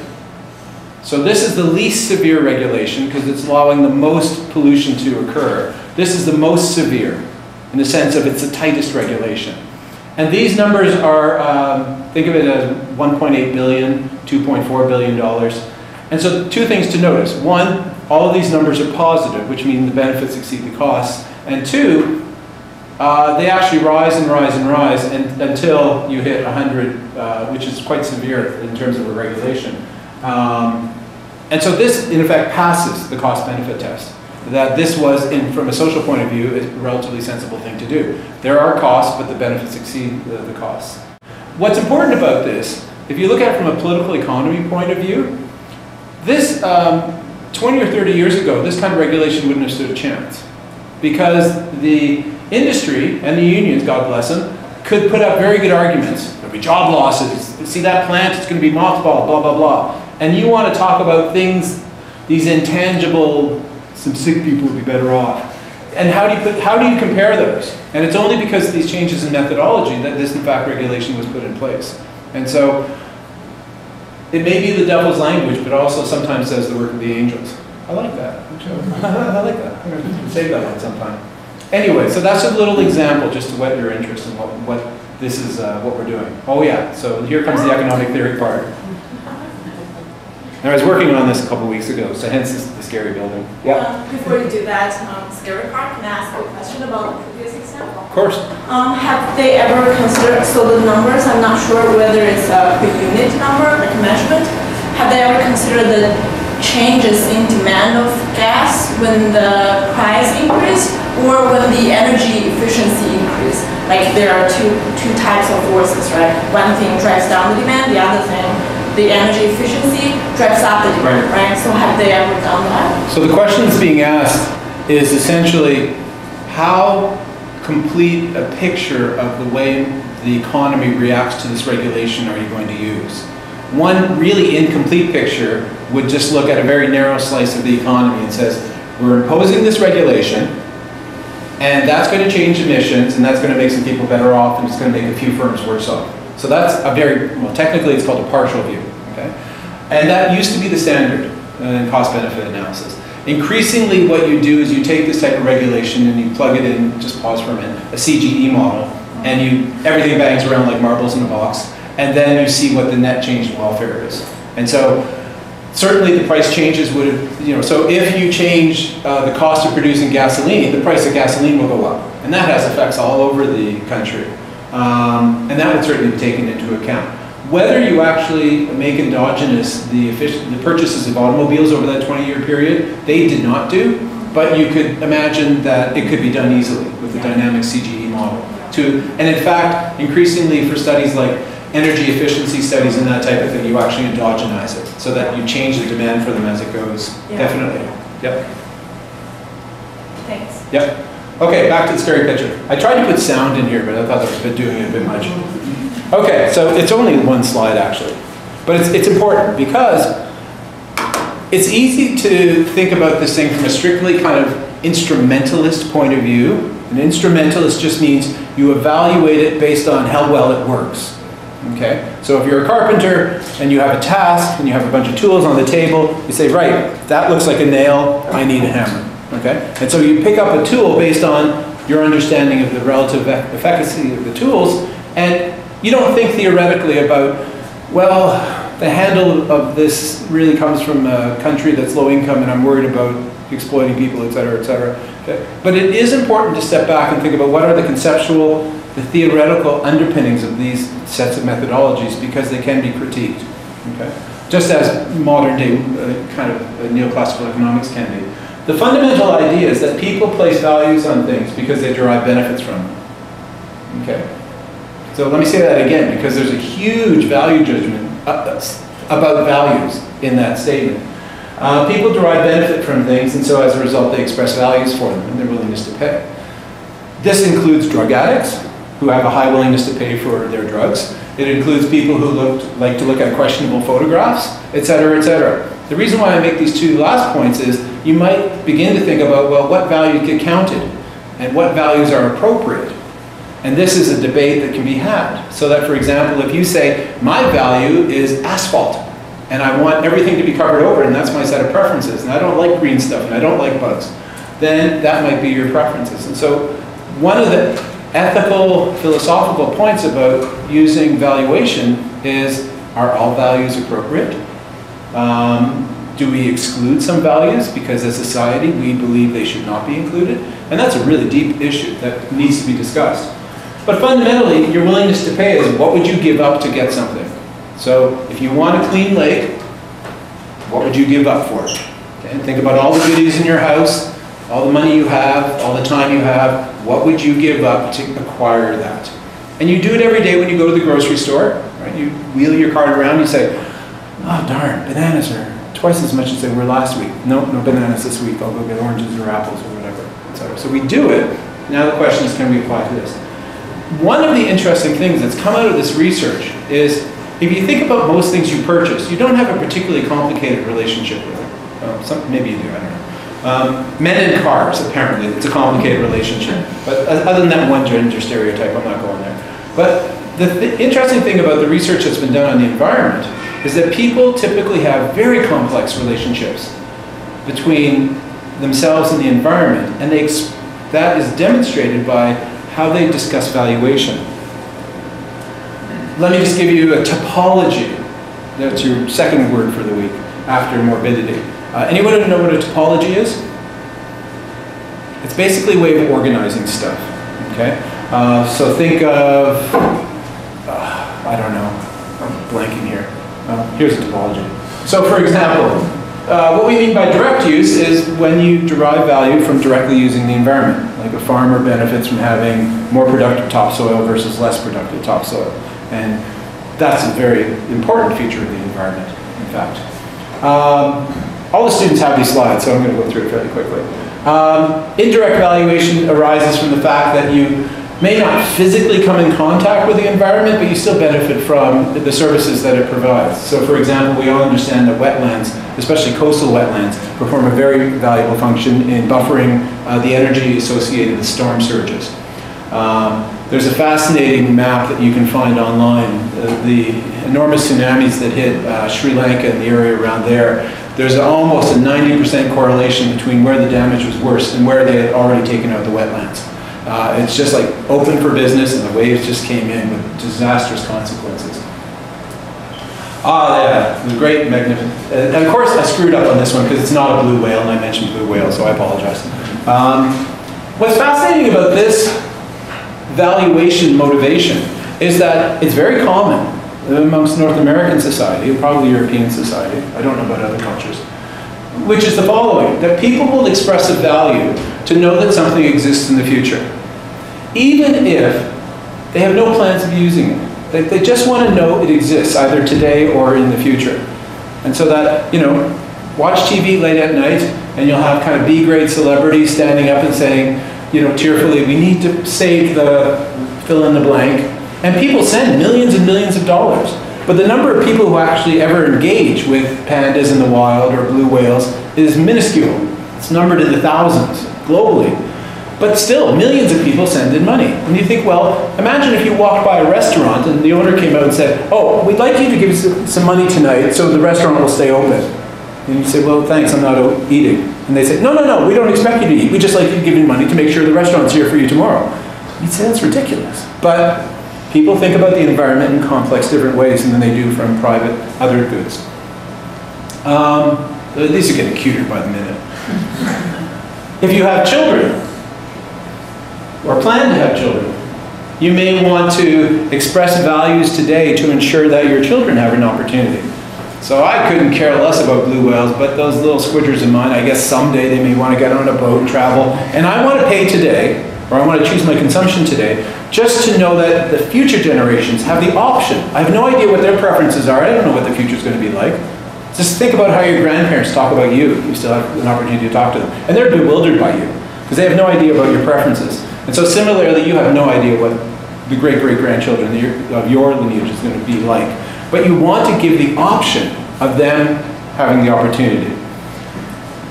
So this is the least severe regulation because it's allowing the most pollution to occur. This is the most severe in the sense of it's the tightest regulation. And these numbers are, think of it as 1.8 billion, $2.4 billion. And so two things to notice. One, all of these numbers are positive, which means the benefits exceed the costs. And two, they actually rise and rise and rise until you hit 100, which is quite severe in terms of a regulation. And so this, in effect, passes the cost-benefit test. That this was, from a social point of view, a relatively sensible thing to do. There are costs, but the benefits exceed the costs. What's important about this, if you look at it from a political economy point of view, this 20 or 30 years ago, this kind of regulation wouldn't have stood a chance. Because the industry and the unions, God bless them, could put up very good arguments. There'll be job losses. See that plant, it's going to be mothballed, blah, blah, blah. And you want to talk about things, these intangible, some sick people would be better off. And how do you compare those? And it's only because of these changes in methodology that this, in fact, regulation was put in place. And so it may be the devil's language, but also sometimes says the work of the angels. I like that. I like that. I'm going to save that one sometime. Anyway, so that's a little example just to whet your interest in what this is, what we're doing. Oh yeah, so here comes the economic theory part. And I was working on this a couple weeks ago, so hence the scary building. Yeah. Before you do that scary part, can I ask you a question about the previous example? Of course. Have they ever considered, so the numbers, I'm not sure whether it's a per unit number, like a measurement, have they ever considered the changes in demand of gas when the price increase or when the energy efficiency increase? Like there are two types of forces, right? One thing drives down the demand, the other thing, the energy efficiency drives up the demand, right? So have they ever done that? So the question that's being asked is essentially how complete a picture of the way the economy reacts to this regulation are you going to use? One really incomplete picture would just look at a very narrow slice of the economy and says, we're imposing this regulation, and that's going to change emissions, and that's going to make some people better off, and it's going to make a few firms worse off. So that's a very, well, technically it's called a partial view, okay? And that used to be the standard in cost-benefit analysis. Increasingly, what you do is you take this type of regulation and you plug it in, just pause for a minute, a CGE model, and everything bangs around like marbles in a box, and then you see what the net change in welfare is. And so, certainly the price changes would have, so if you change the cost of producing gasoline, the price of gasoline will go up. And that has effects all over the country. And that would certainly be taken into account. Whether you actually make endogenous the purchases of automobiles over that 20-year period, they did not do, but you could imagine that it could be done easily with the dynamic CGE model. And in fact, increasingly for studies like energy efficiency studies and that type of thing, you actually endogenize it so that you change the demand for them as it goes. Yeah. Definitely. Yep. Thanks. Yep. Okay, back to the scary picture. I tried to put sound in here, but I thought that was doing it a bit much. Okay, so it's only one slide actually. But it's important because it's easy to think about this thing from a strictly kind of instrumentalist point of view. An instrumentalist just means you evaluate it based on how well it works. Okay, so if you're a carpenter and you have a task and you have a bunch of tools on the table, you say, right, that looks like a nail, I need a hammer. Okay, and so you pick up a tool based on your understanding of the relative efficacy of the tools, and you don't think theoretically about, well, the handle of this really comes from a country that's low income and I'm worried about exploiting people, et cetera, et cetera. Okay? But it is important to step back and think about what are the conceptual, the theoretical underpinnings of these sets of methodologies, because they can be critiqued. Okay? Just as modern day kind of neoclassical economics can be. The fundamental idea is that people place values on things because they derive benefits from them. Okay? So let me say that again, because there's a huge value judgment about values in that statement. People derive benefit from things, and so as a result they express values for them and their willingness to pay. This includes drug addicts, who have a high willingness to pay for their drugs. It includes people who like to look at questionable photographs, et cetera, et cetera. The reason why I make these two last points is you might begin to think about, well, what values get counted and what values are appropriate. And this is a debate that can be had. So that, for example, if you say, my value is asphalt, and I want everything to be covered over, and that's my set of preferences, and I don't like green stuff, and I don't like bugs. then that might be your preferences. And so one of the ethical, philosophical points about using valuation is, are all values appropriate? Do we exclude some values because as a society we believe they should not be included? And that's a really deep issue that needs to be discussed. But fundamentally, your willingness to pay is what would you give up to get something? So if you want a clean lake, what would you give up for it? Okay? And think about all the goodies in your house, all the money you have, all the time you have. What would you give up to acquire that? And you do it every day when you go to the grocery store. Right? You wheel your cart around, you say, oh darn, bananas are twice as much as they were last week. No bananas this week. I'll go get oranges or apples or whatever, etc. So we do it. Now the question is, can we apply to this? One of the interesting things that's come out of this research is, if you think about most things you purchase, you don't have a particularly complicated relationship with them. Maybe you do, I don't know. Men and cars, apparently, it's a complicated relationship. But other than that one gender stereotype, I'm not going there. But the interesting thing about the research that's been done on the environment is that people typically have very complex relationships between themselves and the environment, and that is demonstrated by how they discuss valuation. Let me just give you a topology. That's your second word for the week, after morbidity. Anyone know what a topology is? It's basically a way of organizing stuff, okay? So think of, I don't know, I'm blanking here. Here's a topology. So for example, what we mean by direct use is when you derive value from directly using the environment. Like a farmer benefits from having more productive topsoil versus less productive topsoil. And that's a very important feature of the environment, in fact. All the students have these slides, so I'm going to go through it fairly quickly. Indirect valuation arises from the fact that you may not physically come in contact with the environment, but you still benefit from the services that it provides. So for example, we all understand that wetlands, especially coastal wetlands, perform a very valuable function in buffering the energy associated with storm surges. There's a fascinating map that you can find online. The enormous tsunamis that hit Sri Lanka and the area around there, there's almost a 90% correlation between where the damage was worse and where they had already taken out the wetlands. It's just like open for business, and the waves just came in with disastrous consequences. Yeah, the great, magnificent. And of course, I screwed up on this one because it's not a blue whale, and I mentioned blue whale, so I apologize. What's fascinating about this valuation motivation is that it's very common amongst North American society, and probably European society, I don't know about other cultures, which is the following, that people will express a value to know that something exists in the future, even if they have no plans of using it. They just want to know it exists, either today or in the future. And so that, you know, watch TV late at night, and you'll have kind of B-grade celebrities standing up and saying, you know, tearfully, we need to save the fill in the blank. And people send millions and millions of dollars. But the number of people who actually ever engage with pandas in the wild or blue whales is minuscule. It's numbered in the thousands globally. But still, millions of people send in money. And you think, well, imagine if you walked by a restaurant and the owner came out and said, oh, we'd like you to give us some money tonight so the restaurant will stay open. And you say, well, thanks, I'm not eating. And they say, no, we don't expect you to eat. We just like you to give you money to make sure the restaurant's here for you tomorrow. You'd say, that's ridiculous. But people think about the environment in complex different ways than they do from private other goods. These are getting cuter by the minute. If you have children, or plan to have children, you may want to express values today to ensure that your children have an opportunity. So I couldn't care less about blue whales, but those little squidgers of mine, I guess someday they may want to get on a boat and travel. And I want to pay today, or I want to choose my consumption today, just to know that the future generations have the option. I have no idea what their preferences are. I don't know what the future is going to be like. Just think about how your grandparents talk about you if you still have an opportunity to talk to them. And they're bewildered by you, because they have no idea about your preferences. And so similarly, you have no idea what the great-great-grandchildren of your lineage is going to be like. But you want to give the option of them having the opportunity.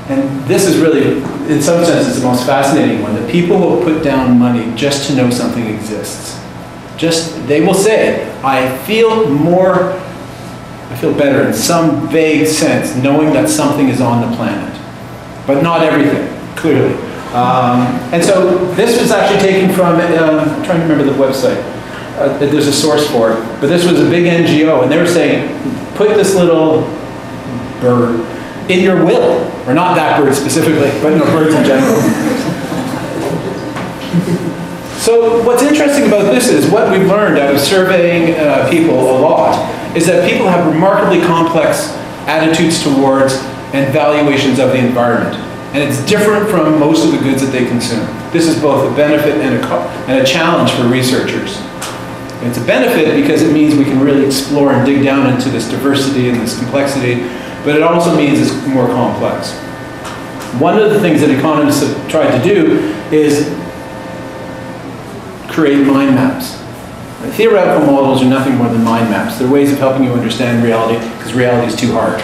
And this is really, in some sense, the most fascinating one, that people will put down money just to know something exists. They will say, I feel better in some vague sense knowing that something is on the planet. But not everything, clearly. And so this was actually taken from, I'm trying to remember the website. There's a source for it. But this was a big NGO, and they were saying, put this little bird in your will. Or not that bird specifically, but no, birds in general. So what's interesting about this is what we've learned out of surveying people a lot is that people have remarkably complex attitudes towards and valuations of the environment. And it's different from most of the goods that they consume. This is both a benefit and a challenge for researchers. It's a benefit because it means we can really explore and dig down into this diversity and this complexity, but it also means it's more complex. One of the things that economists have tried to do is create mind maps. Theoretical models are nothing more than mind maps. They're ways of helping you understand reality because reality is too hard.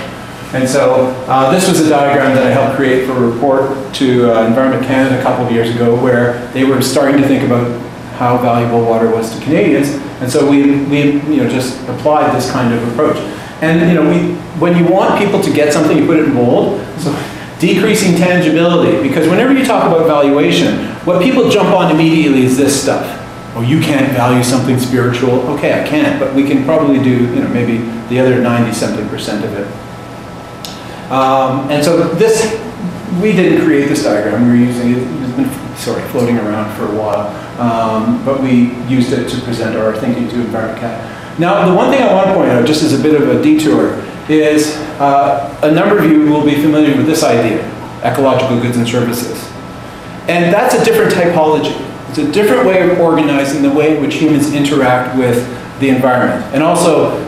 And so this was a diagram that I helped create for a report to Environment Canada a couple of years ago where they were starting to think about how valuable water was to Canadians. And so we just applied this kind of approach. And when you want people to get something, you put it in bold. So decreasing tangibility, because whenever you talk about valuation, what people jump on immediately is this stuff. Oh, you can't value something spiritual. Okay, I can't, but we can probably do maybe the other 90-something% of it. And so this, we didn't create this diagram. We were using it. It's been floating around for a while, but we used it to present our thinking to Environment Canada. Now, the one thing I want to point out, just as a bit of a detour, is a number of you will be familiar with this idea, ecological goods and services. And that's a different typology. It's a different way of organizing the way in which humans interact with the environment. And also,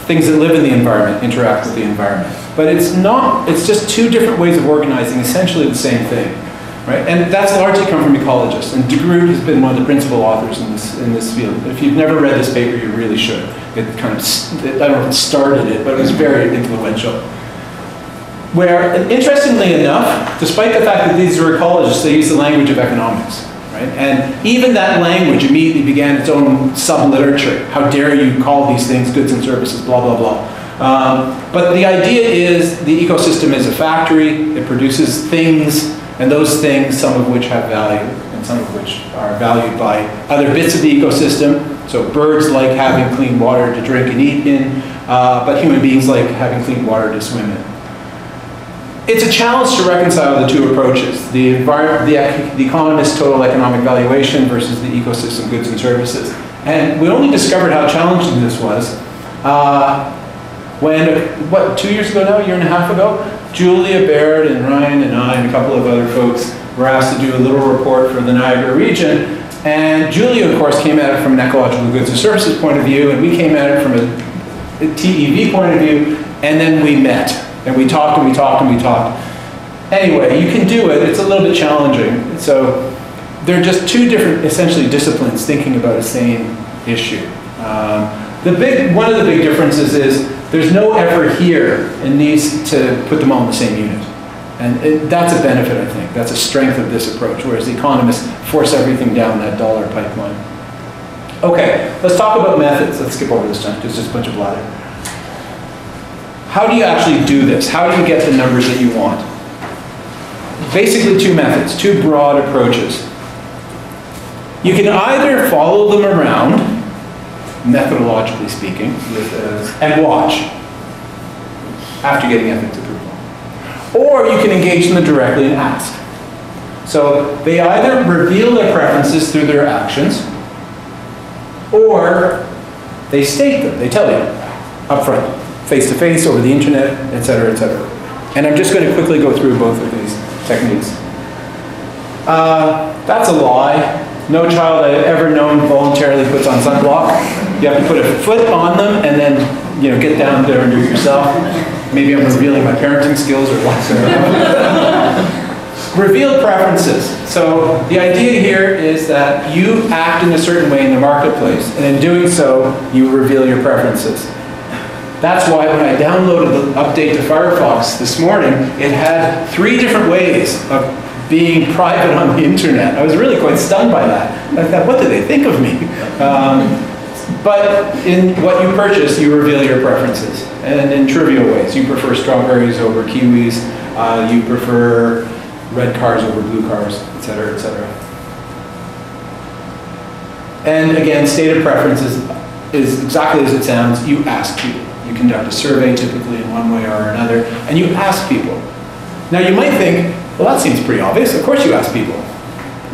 things that live in the environment interact with the environment. But it's just two different ways of organizing essentially the same thing. Right? And that's largely come from ecologists. And de Groot has been one of the principal authors in this field. If you've never read this paper, you really should. It kind of, I don't know if it started it, but it was very influential. Where, interestingly enough, despite the fact that these are ecologists, they use the language of economics. Right? And even that language immediately began its own sub-literature. How dare you call these things goods and services, blah, blah, blah. But the idea is the ecosystem is a factory. It produces things. And those things, some of which have value, and some of which are valued by other bits of the ecosystem. So birds like having clean water to drink and eat in, but human beings like having clean water to swim in. It's a challenge to reconcile the two approaches, the economist's total economic valuation versus the ecosystem goods and services. And we only discovered how challenging this was when, 2 years ago now, a year and a half ago, Julia Baird and Ryan and I and a couple of other folks were asked to do a little report for the Niagara region. And Julia, of course, came at it from an ecological goods and services point of view, and we came at it from a TEV point of view, and then we met. And we talked and we talked and we talked. Anyway, you can do it. It's a little bit challenging. So they're just two different, essentially, disciplines thinking about the same issue. One of the big differences is there's no effort here in these to put them all in the same unit. And that's a benefit, I think. That's a strength of this approach, whereas the economists force everything down that dollar pipeline. Okay, let's talk about methods. Let's skip over this time, because it's just a bunch of blather. How do you actually do this? How do you get the numbers that you want? Basically two methods, two broad approaches. You can either follow them around, methodologically speaking, and watch after getting ethics approval. Or you can engage them directly and ask. So they either reveal their preferences through their actions, or they state them, they tell you up front, face-to-face, over the internet, etc., etc. And I'm just going to quickly go through both of these techniques. That's a lie. No child I've ever known voluntarily puts on sunblock. You have to put a foot on them and then get down there and do it yourself. Maybe I'm revealing my parenting skills or whatsoever. Revealed preferences. So the idea here is that you act in a certain way in the marketplace, and in doing so, you reveal your preferences. That's why when I downloaded the update to Firefox this morning, it had 3 different ways of being private on the internet. I was really quite stunned by that. I thought, what do they think of me? But in what you purchase, you reveal your preferences. And in trivial ways. You prefer strawberries over kiwis. You prefer red cars over blue cars, et cetera, et cetera. And again, stated preference is exactly as it sounds. You ask people. You conduct a survey, typically in one way or another, and you ask people. Now you might think, well, that seems pretty obvious. Of course you ask people.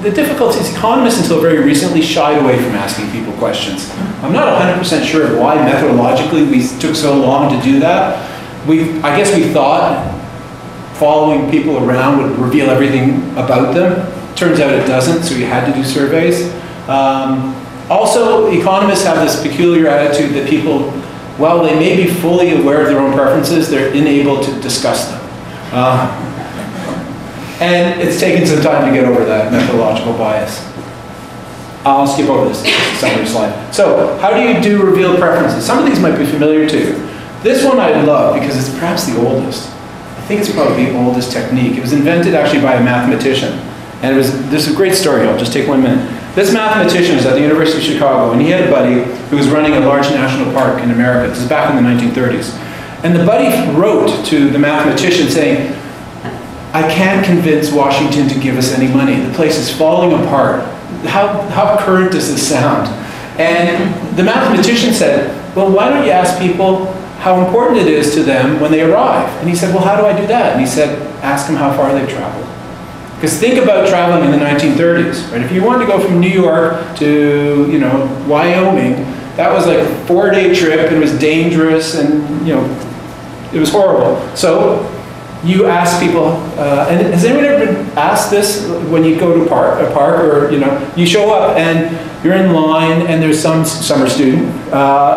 The difficulty is economists until very recently shied away from asking people questions. I'm not 100% sure why methodologically we took so long to do that. I guess we thought following people around would reveal everything about them. Turns out it doesn't, so you had to do surveys. Also, economists have this peculiar attitude that people, while they may be fully aware of their own preferences, they're unable to discuss them. And it's taken some time to get over that methodological bias. I'll skip over this summary slide. So, how do you do revealed preferences? Some of these might be familiar to you. This one I love because it's perhaps the oldest. I think it's probably the oldest technique. It was invented actually by a mathematician. And this is a great story. I'll just take 1 minute. This mathematician was at the University of Chicago, and he had a buddy who was running a large national park in America. This is back in the 1930s. And the buddy wrote to the mathematician saying, I can't convince Washington to give us any money. The place is falling apart. How current does this sound? And the mathematician said, well, why don't you ask people how important it is to them when they arrive? And he said, well, how do I do that? And he said, ask them how far they've traveled. Because think about traveling in the 1930s, right? If you wanted to go from New York to, Wyoming, that was like a 4-day trip, and it was dangerous, and, it was horrible. So you ask people, and has anyone ever been asked this when you go to a park, or, you show up and you're in line, and there's some summer student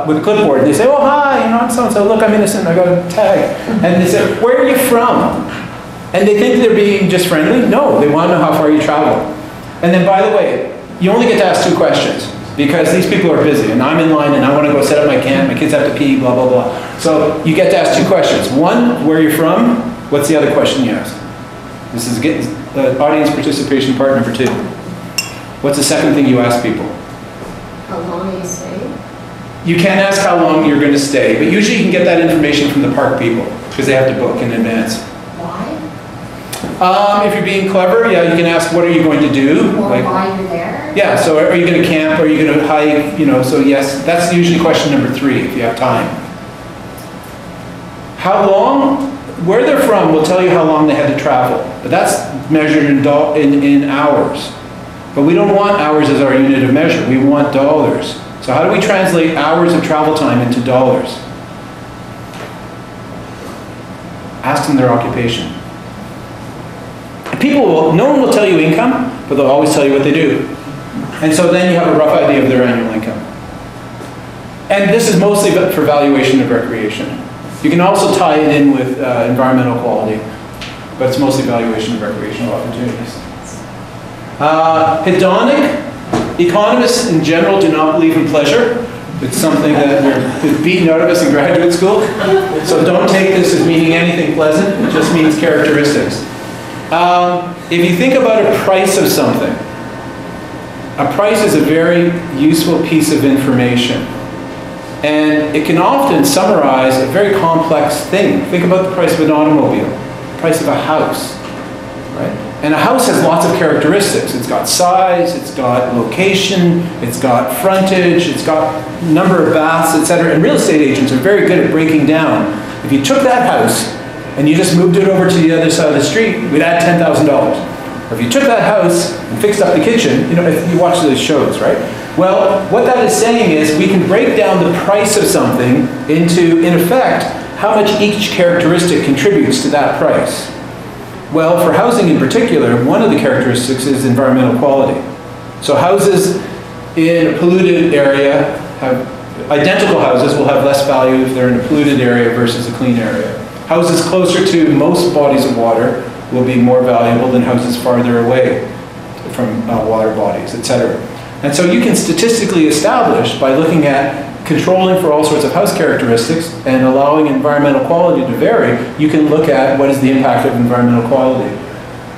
with a clipboard, and they say, oh, hi, I'm so-and-so, look, I'm innocent, I got a tag. And they say, where are you from? And they think they're being just friendly? No, they want to know how far you travel. And then, by the way, you only get to ask 2 questions, because these people are busy, and I'm in line, and I want to go set up my camp, my kids have to pee, blah, blah, blah. So you get to ask 2 questions. 1, where you're from. What's the other question you ask? This is the audience participation part number 2. What's the second thing you ask people? How long do you stay? You can ask how long you're going to stay, but usually you can get that information from the park people, because they have to book in advance. Why? If you're being clever, yeah, you can ask, what are you going to do? Or why you're there? Yeah, so are you going to camp? Are you going to hike? So yes, that's usually question number 3, if you have time. How long? Where they're from will tell you how long they had to travel. But that's measured in hours. But we don't want hours as our unit of measure. We want dollars. So how do we translate hours of travel time into dollars? Ask them their occupation. No one will tell you income, but they'll always tell you what they do. And so then you have a rough idea of their annual income. And this is mostly for valuation of recreation. You can also tie it in with environmental quality, but it's mostly valuation of recreational opportunities. Hedonic, economists in general do not believe in pleasure. It's something that we're beaten out of us in graduate school. So don't take this as meaning anything pleasant, it just means characteristics. If you think about a price of something, a price is a very useful piece of information. And it can often summarize a very complex thing. Think about the price of an automobile, the price of a house, right? And a house has lots of characteristics. It's got size, it's got location, it's got frontage, it's got number of baths, etc. And real estate agents are very good at breaking down. If you took that house and you just moved it over to the other side of the street, we'd add $10,000. Or if you took that house and fixed up the kitchen, if you watch those shows, right? Well, what that is saying is we can break down the price of something into, in effect, how much each characteristic contributes to that price. Well, for housing in particular, one of the characteristics is environmental quality. So houses in a polluted area identical houses will have less value if they're in a polluted area versus a clean area. Houses closer to most bodies of water will be more valuable than houses farther away from water bodies, etc. And so you can statistically establish, by looking at controlling for all sorts of house characteristics and allowing environmental quality to vary, you can look at what is the impact of environmental quality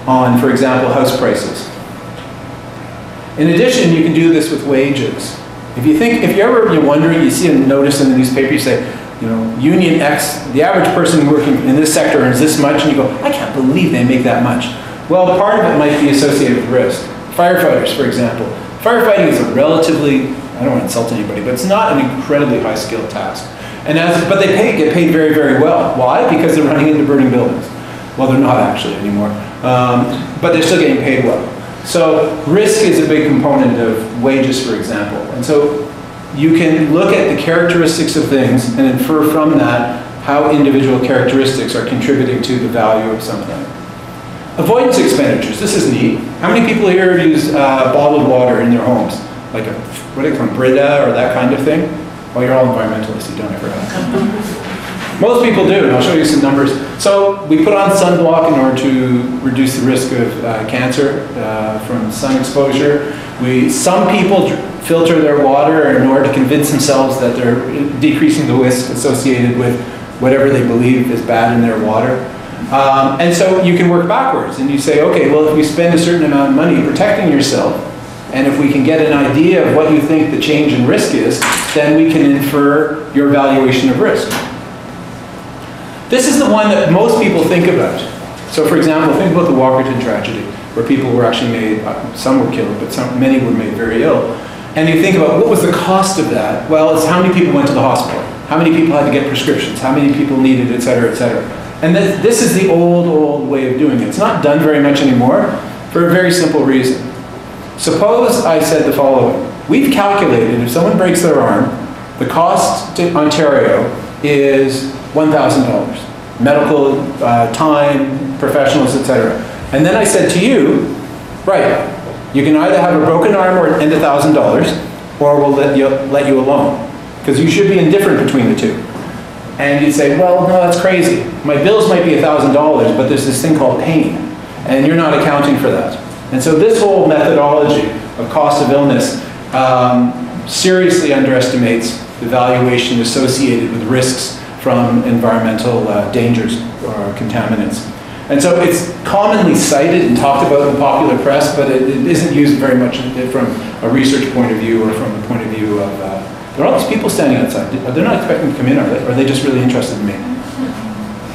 on, for example, house prices. In addition, you can do this with wages. If you're wondering, you see a notice in the newspaper, you say, Union X, the average person working in this sector earns this much, and you go, I can't believe they make that much. Well, part of it might be associated with risk. Firefighters, for example. Firefighting is a relatively, I don't want to insult anybody, but it's not an incredibly high-skilled task. But they get paid very, very well. Why? Because they're running into burning buildings. Well, they're not actually anymore, but they're still getting paid well. So risk is a big component of wages, for example. And so you can look at the characteristics of things and infer from that how individual characteristics are contributing to the value of something. Avoidance expenditures, this is neat. How many people here use bottled water in their homes? Like a, what do they call it, Brita or that kind of thing? Well, you're all environmentalists, you don't ever have. Most people do, and I'll show you some numbers. So we put on sunblock in order to reduce the risk of cancer from sun exposure. Some people filter their water in order to convince themselves that they're decreasing the risk associated with whatever they believe is bad in their water. And so you can work backwards, and you say, okay, well, if you spend a certain amount of money protecting yourself, and if we can get an idea of what you think the change in risk is, then we can infer your valuation of risk. This is the one that most people think about. So for example, think about the Walkerton tragedy, where people were actually made, some were killed, but many were made very ill. And you think about what was the cost of that? Well, it's how many people went to the hospital, how many people had to get prescriptions, how many people needed, et cetera, et cetera. And this is the old way of doing it. It's not done very much anymore for a very simple reason. Suppose I said the following. We've calculated if someone breaks their arm, the cost to Ontario is $1,000. Medical, time, professionals, etc. And then I said to you, right, you can either have a broken arm and $1,000, or we'll let you alone. Because you should be indifferent between the two. And you'd say, well, no, that's crazy. My bills might be $1,000, but there's this thing called pain, and you're not accounting for that. And so this whole methodology of cost of illness seriously underestimates the valuation associated with risks from environmental dangers or contaminants. And so it's commonly cited and talked about in the popular press, but it isn't used very much from a research point of view or from the point of view of, there are all these people standing outside. They're not expecting to come in, are they? Or are they just really interested in me?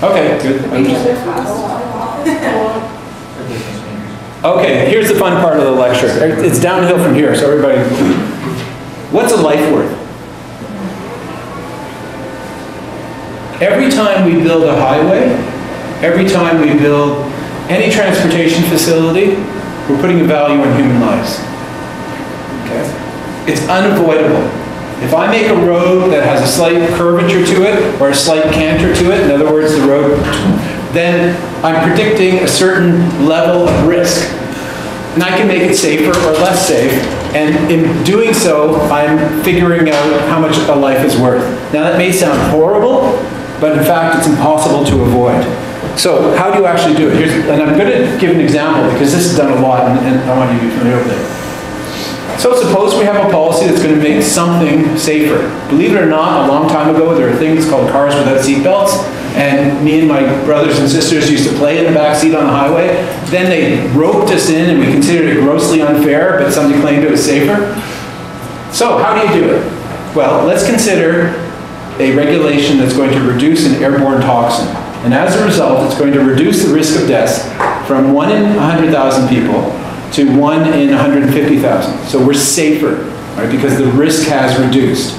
Okay, good. Okay, here's the fun part of the lecture. It's downhill from here, so everybody, what's a life worth? Every time we build a highway, every time we build any transportation facility, we're putting a value on human lives. Okay? It's unavoidable. If I make a road that has a slight curvature to it, or a slight canter to it, in other words, the road, then I'm predicting a certain level of risk. And I can make it safer or less safe, and in doing so, I'm figuring out how much a life is worth. Now that may sound horrible, but in fact, it's impossible to avoid. So how do you actually do it? And I'm going to give an example, because this is done a lot, and I want you to be familiar with it. So suppose we have a policy that's going to make something safer. Believe it or not, a long time ago, there were things called cars without seatbelts, and me and my brothers and sisters used to play in the back seat on the highway. Then they roped us in, and we considered it grossly unfair, but somebody claimed it was safer. So how do you do it? Well, let's consider a regulation that's going to reduce an airborne toxin. And as a result, it's going to reduce the risk of deaths from 1 in 100,000 people to 1 in 150,000. So we're safer, right, because the risk has reduced.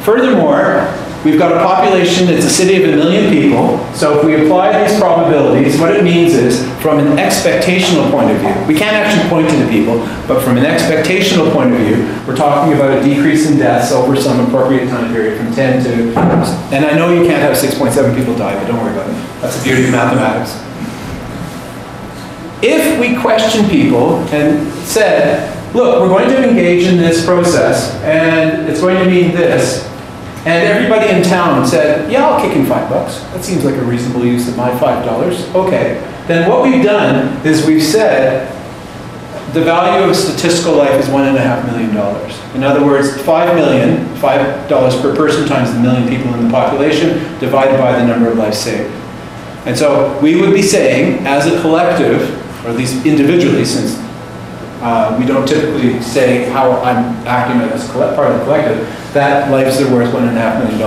Furthermore, we've got a population that's a city of 1 million people. So if we apply these probabilities, what it means is, from an expectational point of view, we can't actually point to the people, but from an expectational point of view, we're talking about a decrease in deaths over some appropriate time period from 10 to, and I know you can't have 6.7 people die, but don't worry about it. That's the beauty of mathematics. If we question people and said, look, we're going to engage in this process, and it's going to mean this, and everybody in town said, yeah, I'll kick in $5. That seems like a reasonable use of my $5. Okay. Then what we've done is we've said the value of a statistical life is $1.5 million. In other words, $5 million, $5 per person times the million people in the population, divided by the number of lives saved. And so we would be saying, as a collective, or at least individually, since we don't typically say how I'm acting as part of the collective, that lives are worth $1.5 million.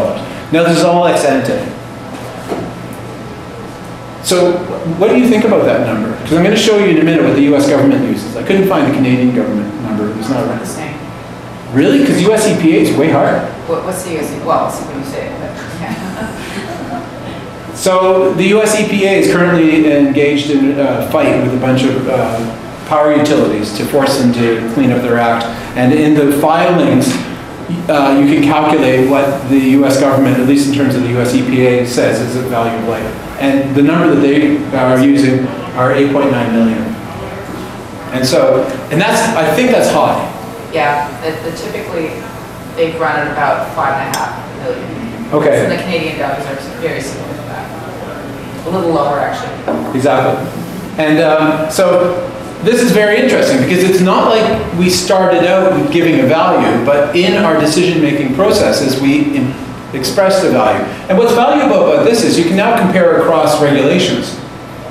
Now this is all ex ante. So what do you think about that number? Because I'm going to show you in a minute what the US government uses. I couldn't find the Canadian government number. It's not The right. same. Really? Because US EPA is way higher. What's the US? Well, it's when you say it, but yeah. So the US EPA is currently engaged in a fight with a bunch of power utilities to force them to clean up their act. And in the filings, you can calculate what the US government, at least in terms of the US EPA, says is the value of life. And the number that they are using are 8.9 million. And so, and that's, I think that's high. Yeah, typically they've run at about 5.5 million. Okay. And the Canadian values are very similar to that. A little lower, actually. Exactly. And so this is very interesting because it's not like we started out with giving a value, but in our decision-making processes, we express the value. And what's valuable about this is you can now compare across regulations.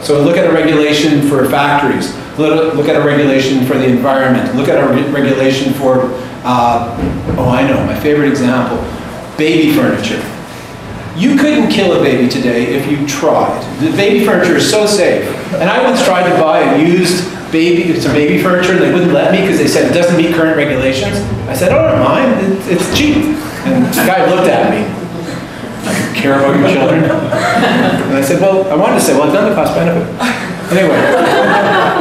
So look at a regulation for factories, look at a regulation for the environment, look at a regulation for, oh I know, my favorite example, baby furniture. You couldn't kill a baby today if you tried. The baby furniture is so safe. And I once tried to buy a used some baby furniture and they wouldn't let me because they said it doesn't meet current regulations. I said, oh, I don't mind, it's cheap. And the guy looked at me. I don't care about your children. And I said, well, I wanted to say, well, I've done the cost benefit. Anyway,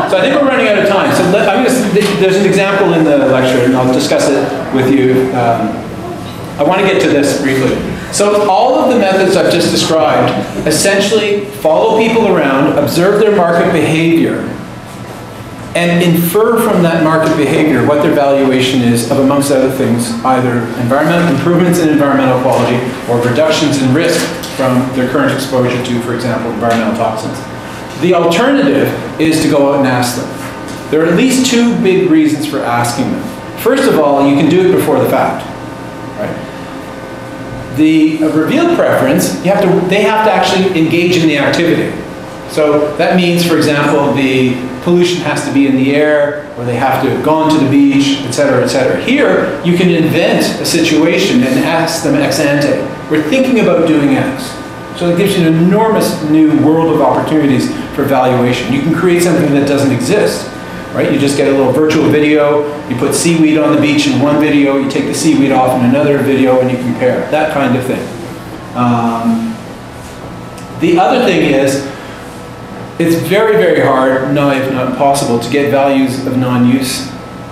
so I think we're running out of time. So there's an example in the lecture and I'll discuss it with you. I want to get to this briefly. So all of the methods I've just described essentially follow people around, observe their market behavior, and infer from that market behavior what their valuation is of, amongst other things, either environmental improvements in environmental quality or reductions in risk from their current exposure to, for example, environmental toxins. The alternative is to go out and ask them. There are at least two big reasons for asking them. First of all, you can do it before the fact, right? The revealed preference, they have to actually engage in the activity. So that means, for example, the pollution has to be in the air, or they have to have gone to the beach, et cetera, et cetera. Here, you can invent a situation and ask them ex ante. We're thinking about doing X. So it gives you an enormous new world of opportunities for valuation. You can create something that doesn't exist, right? You just get a little virtual video, you put seaweed on the beach in one video, you take the seaweed off in another video, and you compare. That kind of thing. The other thing is, it's very, very hard, if not impossible, to get values of non-use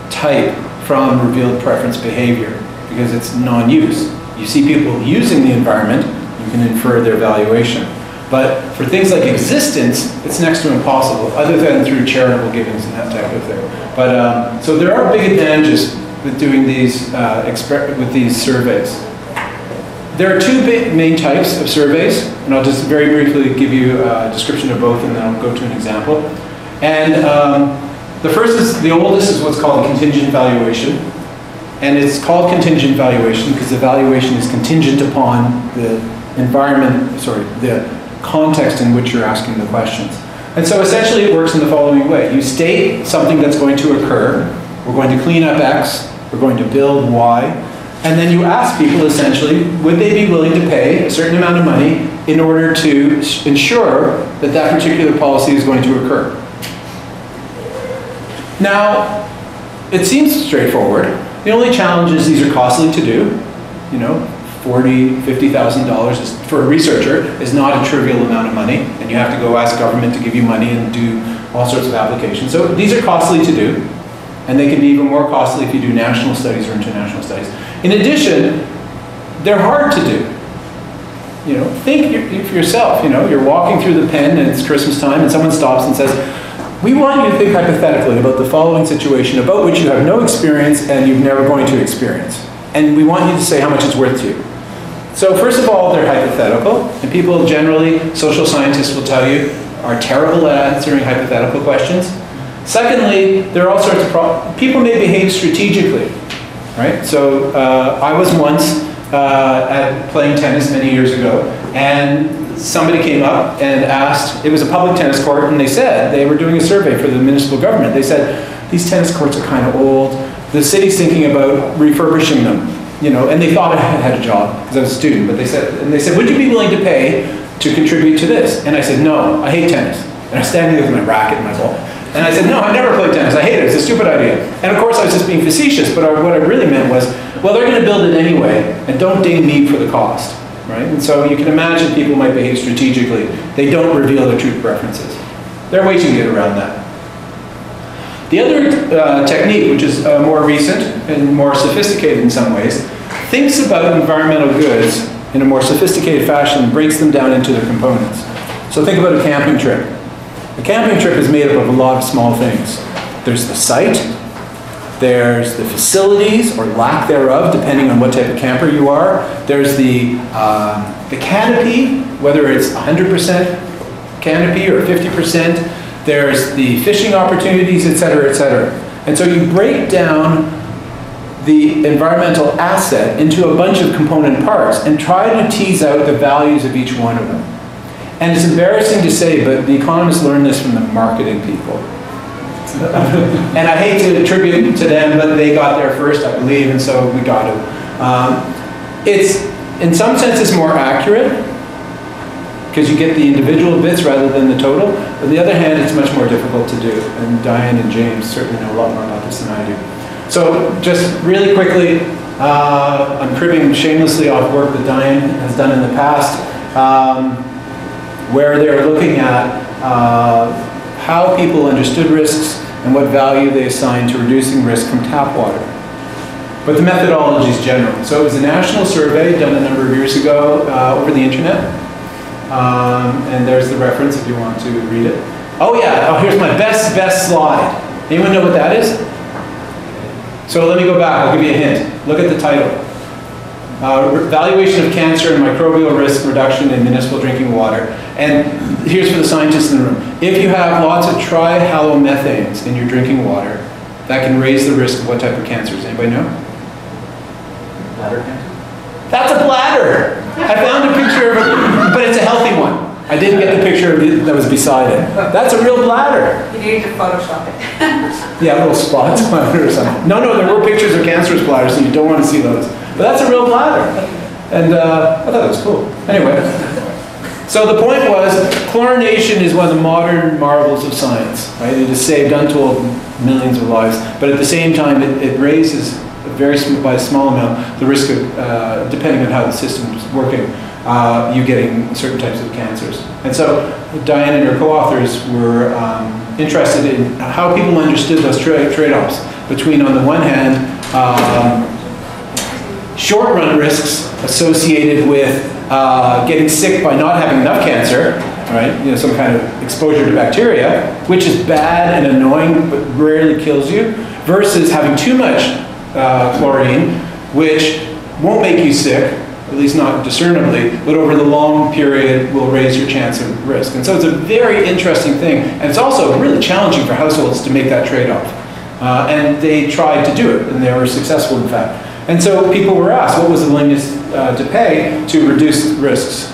type from revealed preference behavior because it's non-use. You see people using the environment, you can infer their valuation. But for things like existence, it's next to impossible, other than through charitable givings and that type of thing. But so there are big advantages with doing these with these surveys. There are two main types of surveys, and I'll just very briefly give you a description of both, and then I'll go to an example. And the first is, the oldest, is what's called contingent valuation. And it's called contingent valuation because the valuation is contingent upon the environment, the context in which you're asking the questions. And so essentially it works in the following way. You state something that's going to occur. We're going to clean up X. We're going to build Y. And then you ask people, essentially, would they be willing to pay a certain amount of money in order to ensure that that particular policy is going to occur? Now, it seems straightforward. The only challenge is these are costly to do. You know, $40,000, $50,000 for a researcher is not a trivial amount of money, and you have to go ask government to give you money and do all sorts of applications. So these are costly to do, and they can be even more costly if you do national studies or international studies. In addition, they're hard to do. You know, think for yourself, you know, you're walking through the pen and it's Christmas time and someone stops and says, we want you to think hypothetically about the following situation about which you have no experience and you're never going to experience. And we want you to say how much it's worth to you. So first of all, they're hypothetical, and people generally, social scientists will tell you, are terrible at answering hypothetical questions. Secondly, there are all sorts of problems. People may behave strategically, right? So I was once at playing tennis many years ago, and somebody came up and asked, it was a public tennis court, and they said, they were doing a survey for the municipal government. They said, these tennis courts are kind of old. The city's thinking about refurbishing them, you know, and they thought I had a job because I was a student, but they said, would you be willing to pay to contribute to this? And I said, no, I hate tennis. And I was standing there with my racket and my ball. And I said, no, I never played tennis. I hate it. It's a stupid idea. And of course, I was just being facetious, but what I really meant was, well, they're going to build it anyway, and don't ding me for the cost, right? And so you can imagine people might behave strategically. They don't reveal their true preferences. There are ways you can get around that. The other technique, which is more recent and more sophisticated in some ways, thinks about environmental goods in a more sophisticated fashion and breaks them down into their components. So think about a camping trip. A camping trip is made up of a lot of small things. There's the site, there's the facilities or lack thereof, depending on what type of camper you are. There's the canopy, whether it's 100% canopy or 50%. There's the fishing opportunities, et cetera, et cetera. And so you break down the environmental asset into a bunch of component parts and try to tease out the values of each one of them. And it's embarrassing to say, but the economists learned this from the marketing people. And I hate to attribute to them, but they got there first, I believe, and so we got to. It's, in some senses, more accurate, because you get the individual bits rather than the total. On the other hand, it's much more difficult to do, and Diane and James certainly know a lot more about this than I do. So just really quickly, I'm cribbing shamelessly off work that Diane has done in the past, where they're looking at how people understood risks and what value they assigned to reducing risk from tap water. But the methodology is general. So it was a national survey done a number of years ago over the internet. And there's the reference if you want to read it. Oh yeah, oh, here's my best slide. Anyone know what that is? So let me go back, I'll give you a hint. Look at the title. Valuation of cancer and microbial risk reduction in municipal drinking water. And here's for the scientists in the room. If you have lots of trihalomethanes in your drinking water, that can raise the risk of what type of cancers? Anybody know? Bladder cancer? That's a bladder! I found a picture of it, but it's a healthy one. I didn't get the picture that was beside it. That's a real bladder. You need to Photoshop it. Yeah, little spots on it or something. No, there were pictures of cancerous bladders, so you don't want to see those. But that's a real bladder. And I thought that was cool. Anyway, so the point was, chlorination is one of the modern marvels of science. Right? It has saved untold millions of lives, but at the same time, it raises by a small amount the risk of, depending on how the system is working, you getting certain types of cancers. And so Diane and her co-authors were interested in how people understood those trade-offs between, on the one hand, short-run risks associated with getting sick by not having enough cancer, right? You know, some kind of exposure to bacteria, which is bad and annoying but rarely kills you, versus having too much chlorine, which won't make you sick, at least not discernibly, but over the long period will raise your chance of risk. And so it's a very interesting thing, and it's also really challenging for households to make that trade-off. And they tried to do it, and they were successful, in fact. And so people were asked, what was the willingness to pay to reduce risks?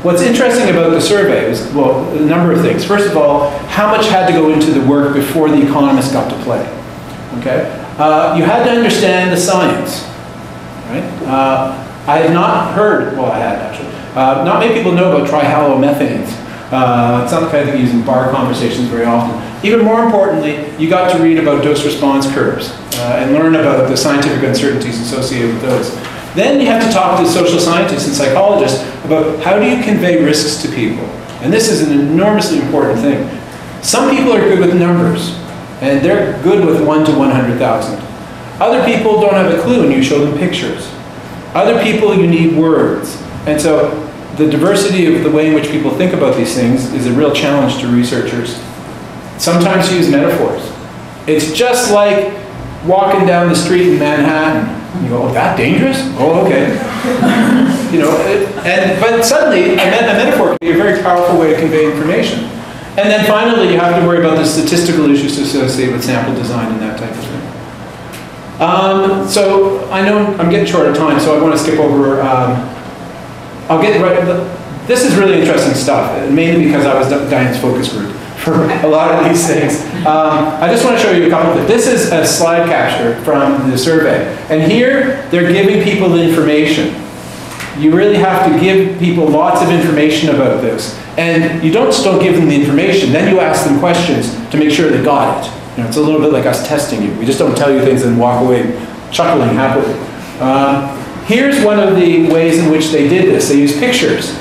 What's interesting about the survey is, well, a number of things. First of all, how much had to go into the work before the economists got to play? Okay? You had to understand the science. Right? I had not heard, well I had actually, not many people know about trihalomethanes. It's not the kind of thing you use in bar conversations very often. Even more importantly, you got to read about dose-response curves and learn about the scientific uncertainties associated with those. Then you have to talk to social scientists and psychologists about how do you convey risks to people. And this is an enormously important thing. Some people are good with numbers, and they're good with 1 to 100,000. Other people don't have a clue and you show them pictures. Other people, you need words. And so the diversity of the way in which people think about these things is a real challenge to researchers. Sometimes you use metaphors. It's just like walking down the street in Manhattan. You go, oh, that dangerous? Oh, okay. You know, but suddenly a metaphor can be a very powerful way to convey information. And then finally, you have to worry about the statistical issues associated with sample design and that type of thing. So I know I'm getting short of time, so I want to skip over. I'll get right. This is really interesting stuff, mainly because I was Diane's focus group for a lot of these things. I just want to show you a couple of things. This is a slide capture from the survey, and here they're giving people information. You really have to give people lots of information about this. And you don't just give them the information, then you ask them questions to make sure they got it. You know, it's a little bit like us testing you. We just don't tell you things and walk away chuckling happily. Here's one of the ways in which they did this. They used pictures.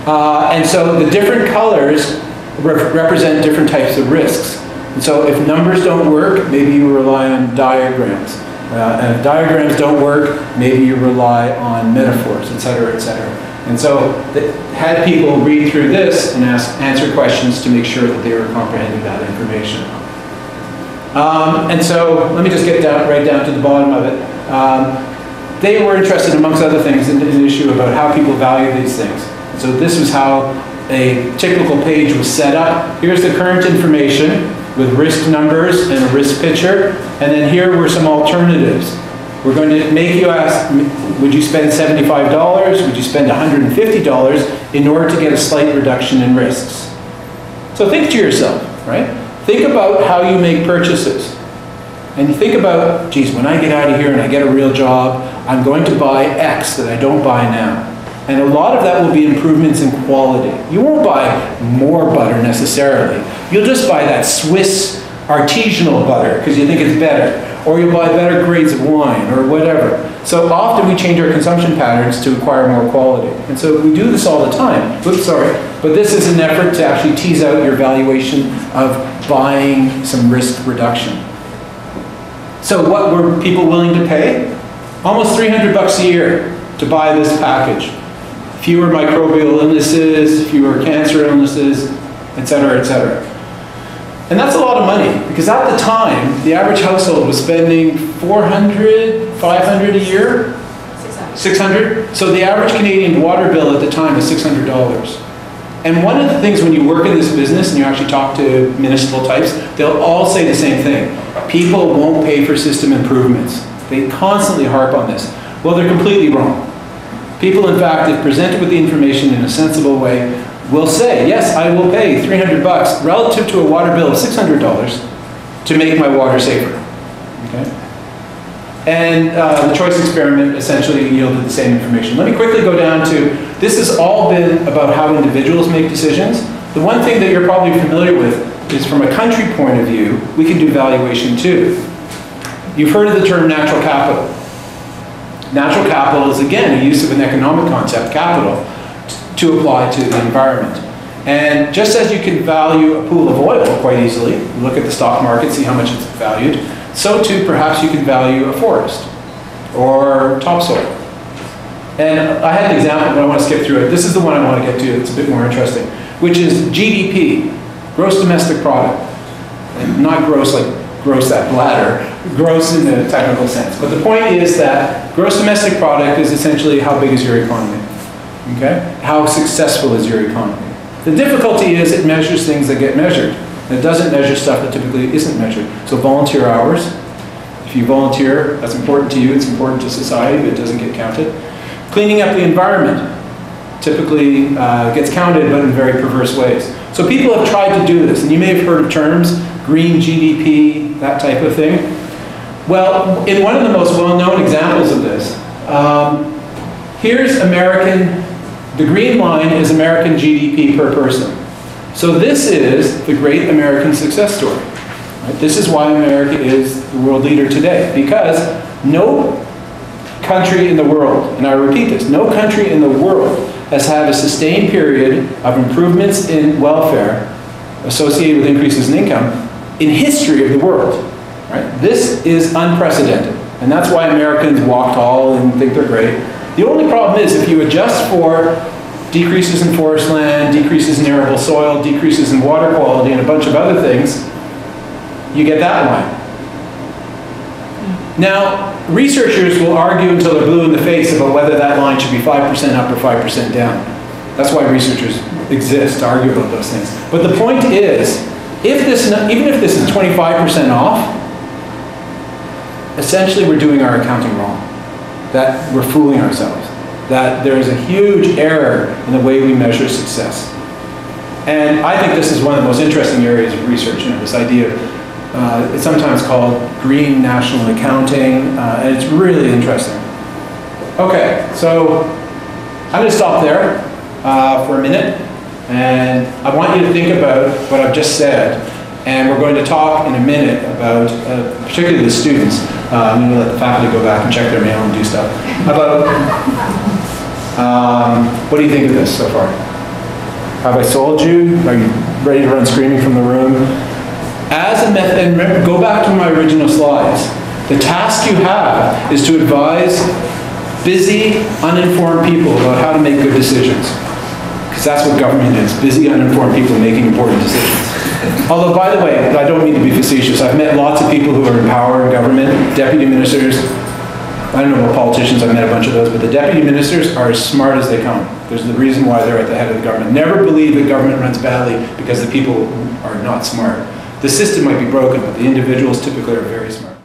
And so the different colors represent different types of risks. And so if numbers don't work, maybe you rely on diagrams. And if diagrams don't work, maybe you rely on metaphors, et cetera, et cetera. And so they had people read through this and answer questions to make sure that they were comprehending that information. And so let me just get right down to the bottom of it. They were interested, amongst other things, in an issue about how people value these things. So this was how a typical page was set up. Here's the current information with risk numbers and a risk picture. And then here were some alternatives. We're going to make you ask, would you spend $75? Would you spend $150 in order to get a slight reduction in risks? So think to yourself, right? Think about how you make purchases. And you think about, geez, when I get out of here and I get a real job, I'm going to buy X that I don't buy now. And a lot of that will be improvements in quality. You won't buy more butter necessarily. You'll just buy that Swiss artisanal butter because you think it's better. Or you'll buy better grades of wine or whatever. So often we change our consumption patterns to acquire more quality. And so we do this all the time. Oops, sorry. But this is an effort to actually tease out your valuation of buying some risk reduction. So what were people willing to pay? Almost $300 a year to buy this package. Fewer microbial illnesses, fewer cancer illnesses, et cetera, et cetera. And that's a lot of money, because at the time, the average household was spending $400, $500 a year? 600. So the average Canadian water bill at the time was $600. And one of the things when you work in this business and you actually talk to municipal types, they'll all say the same thing. People won't pay for system improvements. They constantly harp on this. Well, they're completely wrong. People, in fact, if presented with the information in a sensible way, will say, yes, I will pay $300 relative to a water bill of $600 to make my water safer. Okay? And the choice experiment essentially yielded the same information. Let me quickly go down to, this has all been about how individuals make decisions. The one thing that you're probably familiar with is from a country point of view, we can do valuation too. You've heard of the term natural capital. Natural capital is, again, a use of an economic concept, capital, to apply to the environment. And just as you can value a pool of oil quite easily, look at the stock market, see how much it's valued, so too perhaps you can value a forest or topsoil. And I had an example, but I want to skip through it. This is the one I want to get to, it's a bit more interesting, which is GDP, gross domestic product. And not gross like gross that bladder, gross in the technical sense. But the point is that gross domestic product is essentially how big is your economy, okay? How successful is your economy? The difficulty is it measures things that get measured. It doesn't measure stuff that typically isn't measured. So volunteer hours, if you volunteer, that's important to you, it's important to society, but it doesn't get counted. Cleaning up the environment typically gets counted, but in very perverse ways. So people have tried to do this, and you may have heard of terms, green GDP, that type of thing. Well, in one of the most well-known examples of this, here's American, the green line is American GDP per person. So this is the great American success story. Right? This is why America is the world leader today, because no country in the world, and I repeat this, no country in the world has had a sustained period of improvements in welfare associated with increases in income in history of the world. Right? This is unprecedented, and that's why Americans walk tall and think they're great. The only problem is if you adjust for decreases in forest land, decreases in arable soil, decreases in water quality, and a bunch of other things, you get that line. Now, researchers will argue until they're blue in the face about whether that line should be 5% up or 5% down. That's why researchers exist, to argue about those things. But the point is, even if this is 25% off, essentially we're doing our accounting wrong. That we're fooling ourselves. That there is a huge error in the way we measure success. And I think this is one of the most interesting areas of research, you know, this idea of, it's sometimes called green national accounting, and it's really interesting. Okay, so I'm going to stop there for a minute, and I want you to think about what I've just said, and we're going to talk in a minute about, particularly the students. I'm going to let the faculty go back and check their mail and do stuff. About, what do you think of this so far? Have I sold you? Are you ready to run screaming from the room? As a method, and remember, go back to my original slides. The task you have is to advise busy, uninformed people about how to make good decisions. Because that's what government is, busy, uninformed people making important decisions. Although, by the way, I don't mean to be facetious. I've met lots of people who are in power in government, deputy ministers. I don't know about politicians, I've met a bunch of those, but the deputy ministers are as smart as they come. There's the reason why they're at the head of the government. Never believe that government runs badly because the people are not smart. The system might be broken, but the individuals typically are very smart.